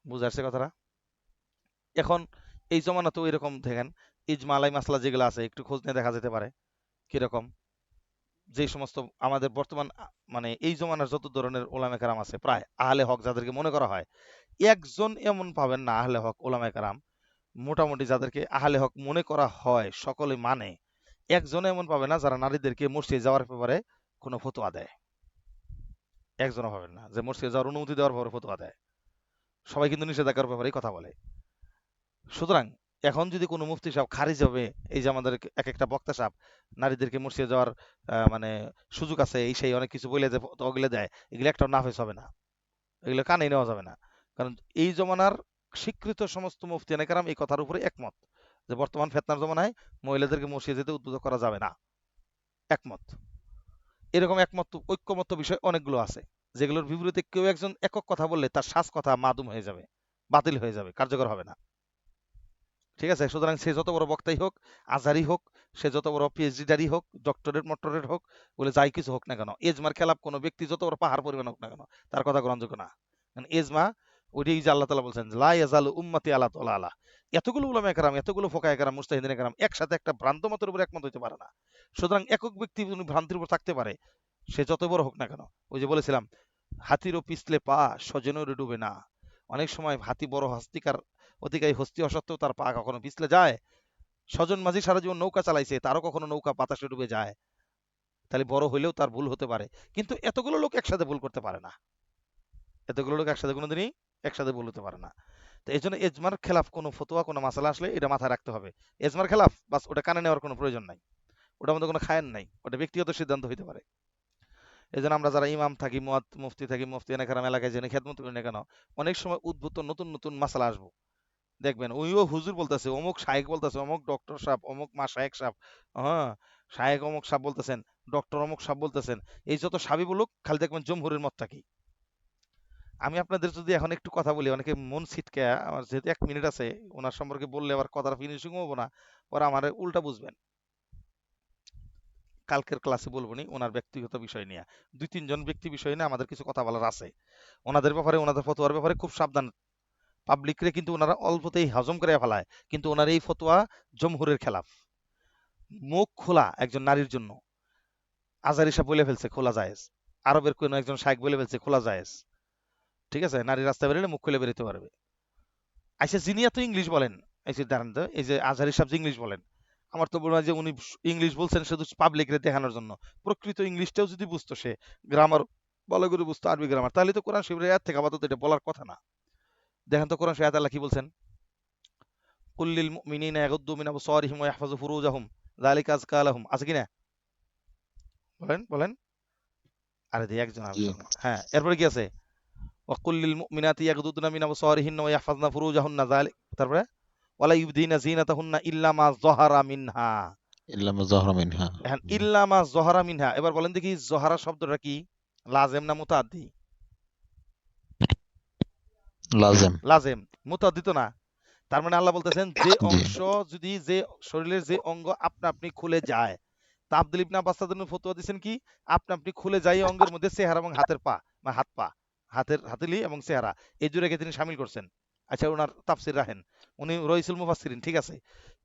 বুঝা আসছে কথাটা? এখন এই জমানা তো এরকম দেখেন, ইজমা আলাই মাসলা যেগুলো আছে একটু খোঁজ নিয়ে দেখা যেতে পারে কিরকম। যে সমস্ত আমাদের বর্তমান মানে এই জমানার যত ধরনের ওলামা কেরাম আছে, প্রায় আহলে হক যাদেরকে মনে করা হয়, একজন এমন পাবেন না আহলে হক ওলামা কেরাম, মোটামুটি যাদেরকে আহলে হক মনে করা হয়, সকলে মানে, একজন এমন পাবে না যারা নারীদেরকে মসজিদে যাওয়ার ব্যাপারে কোনো ফতোয়া দেয়। একজনও পাবেন না যে মসজিদে যাওয়ার অনুমতি দেওয়ার ব্যাপারে ফতোয়া দেয়। সবাই কিন্তু নিষেধাজ্ঞার ব্যাপারেই কথা বলে। সুতরাং এখন যদি কোনো মুফতি সাহেব খারিজ হবে, এই যে আমাদের এক একটা বক্তা সাহেব নারীদেরকে মসজিদে যাওয়ার মানে সুযোগ আছে, এই সেই অনেক কিছু বলে যে ওগুলো দেয়, এগুলো একটা নাফেজ হবে না, এগুলো কানেই নেওয়া যাবে না। কারণ এই জমানার স্বীকৃত সমস্ত মুফতি কেরাম এই কথার উপরে একমত যে বর্তমান ফেতনার জমানায় মহিলাদেরকে মসজিদে যেতে উদ্বুদ্ধ করা যাবে না, একমত। এরকম একমত ঐক্যমত্য বিষয় অনেকগুলো আছে, যেগুলোর বিপরীতে কেউ একজন একক কথা বললে তার শ্বাস কথা মাদুম হয়ে যাবে, বাতিল হয়ে যাবে, কার্যকর হবে না। ঠিক আছে, সুতরাং সে যত বড় বক্তাই হোক, আজহারি হোক, সে যত বড় পিএইচডিটারই হোক, ডক্টরেট মক্টরেট হোক, বলে যাই কিছু হোক না কেন, এজমার খেলাফ কোনো ব্যক্তি যত বড় পাহাড় পরিমাণ হোক না কেন, তার কথা গ্রহণযোগ্য না। কারণ এজমা ওইটাই যে আল্লাহ তাআলা বলছেন, লা ইয়াজালু উম্মতি আলা দালালা। এতগুলো উলামা একরাম, এতগুলো ফোকায়ে একরাম, মুজতাহিদিন একরাম একসাথে একটা ভ্রান্ত মতের উপর একমত হইতে পারে না। সুতরাং একক ব্যক্তি উনি ভ্রান্তির উপর থাকতে পারে, সে যত বড় হোক না কেন। ওই যে বলেছিলাম, হাতিরও পিছলে পা স্বজনেরও ডুবে না। অনেক সময় হাতি বড় হস্তিকার অধিকারী হস্তি অসত্ত্বেও তার পা কখনো পিছলে যায়। স্বজন মাঝি সারা জীবন নৌকা চালাইছে, তারও কখনো নৌকা বাতাসে ডুবে যায়। তাহলে বড় হইলেও তার ভুল হতে পারে, কিন্তু এতগুলো লোক একসাথে ভুল করতে পারে না। এতগুলো লোক একসাথে কোনোদিনই একসাথে ভুল হতে পারে না। তো এই জন্য এজমার খেলাফ কোনো ফতোয়া কোনো মাসালা আসলে এটা মাথায় রাখতে হবে। এজমার খেলাফ বাস, ওটা কানে নেওয়ার কোনো প্রয়োজন নাই, ওটার মধ্যে কোনো খায়েন নাই, ওটা ব্যক্তিগত সিদ্ধান্ত হইতে পারে। এই জন্য আমরা যারা ইমাম থাকি, মুফতি থাকি, মুফতি এলাকার এলাকায় জেনে খেদমত করি না কেন, অনেক সময় উদ্ভূত নতুন নতুন মাসালা আসবো, দেখবেন ওইও হুজুর বলতেছে, অমুক শায়েক বলতেছে, অমুক ডক্টর সাহেব, অমুক মা শায়েক সাহেব, হ্যাঁ শায়েক অমুক সাহেব বলতেছেন, ডক্টর অমুক সাহেব বলতেছেন, এই যত সাবি বলুক, খালি দেখবেন জমহুরের মতটা কি। আমি আপনাদের যদি এখন একটু কথা বলি, অনেকে মন ছিটকে, আমার যেহেতু 1 মিনিট আছে, ওনার সম্পর্কে বললে আবার কথাটা ফিনিশিং হবো না, ওরা আমার উল্টা বুঝবেন। কালকের ক্লাসে বলবো নি ওনার ব্যক্তিগত বিষয় নিয়ে, 2-3 জন ব্যক্তি বিষয় নিয়ে আমাদের কিছু কথা বলার আছে, ওনাদের ব্যাপারে, ওনাদের ফতোয়ার ব্যাপারে খুব সাবধান। পাবলিকরে কিন্তু ওনারা অল্পতেই হজম করে ফেলায়, কিন্তু ওনার এই ফতোয়া জমহুরের খেলাফ। মুখ খোলা একজন নারীর জন্য, আজহারি সাহেব বলে ফেলছে খোলা জায়েজ, আরবের কোন একজন শাইখ বলে ফেলছে খোলা জায়েজ। ঠিক আছে, নারী রাস্তায় বেরোলে মুখ খুলে বেরোতে পারবে। আচ্ছা, যিনি এত ইংলিশ বলেন, এই যে দাঁড়ান তো, এই যে আজহারি সাহেব যে ইংলিশ বলেন, আমার তো মনে হয় যে উনি ইংলিশ বলছেন শুধু পাবলিকরে দেখানোর জন্য। প্রকৃত ইংলিশটাও যদি বুঝতো সে, গ্রামার ভালো করে বুঝতো, আরবি গ্রামার, তাহলে তো কোরআন শরীফের আয়াত থেকে আপাতত এটা বলার কথা না। দেখেন তো কোরআন শরীফ আয়াত আল্লাহ কি বলছেন, কুল্লিল মুমিনিনা ইয়াগুদ্দু মিন আবসারিহিম ওয়া ইয়াহফাযু ফুরুজাহুম যালিকা আযকা লাহুম, আছে কিনা? বলেন বলেন। আরে দি একজন জি। আরেকজন, হ্যাঁ এরপরে কি আছে, ওয়াকুল্লিল মুমিনাতি ইয়াগদুদনা মিন আবসারিহিন্না ওয়া ইয়াহফাযনা ফুরুজাহুন্না, তারপরে ওয়ালা ইউবদিনা জিনাতাহুন্না ইল্লা মা যাহারা মিনহা। ইল্লামা যাহরা মিনহা। এখন জি। ইল্লা মা যাহারা মিনহা, এবার বলেন দেখি যাহারা শব্দটা কি, লাজেম না মুতাআদ্দি? লাজেম। লাজেম, মুতাআদ্দি তো না। তার মানে আল্লাহ বলতেছেন যে জি। অংশ যদি, যে শরীরের যে অঙ্গ আপনা আপনি খুলে যায়, তা আব্দুল ইবনে আব্বাস তাদের ফতোয়া দিচ্ছেন কি, আপনা আপনি খুলে যায় এই অঙ্গের মধ্যে চেহারা এবং হাতের পা, বা হাত পা, হাতের হাতেলি এবং চেহারা, এই জোড়াকে তিনি শামিল করছেন। আচ্ছা, ওনার তাফসির রাখেন, উনি রইসুল মুফাসসিরিন, ঠিক আছে।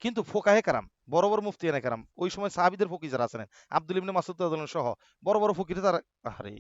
কিন্তু ফোকাহে কারাম, বড় বড় মুফতিয়ানে কারাম, ওই সময় সাহাবীদের ফকি যারা আছেন, আব্দুল ইবনে মাসউদ রাদিয়াল্লাহু আনহু সহ বড় বড় ফকির, তারা আরে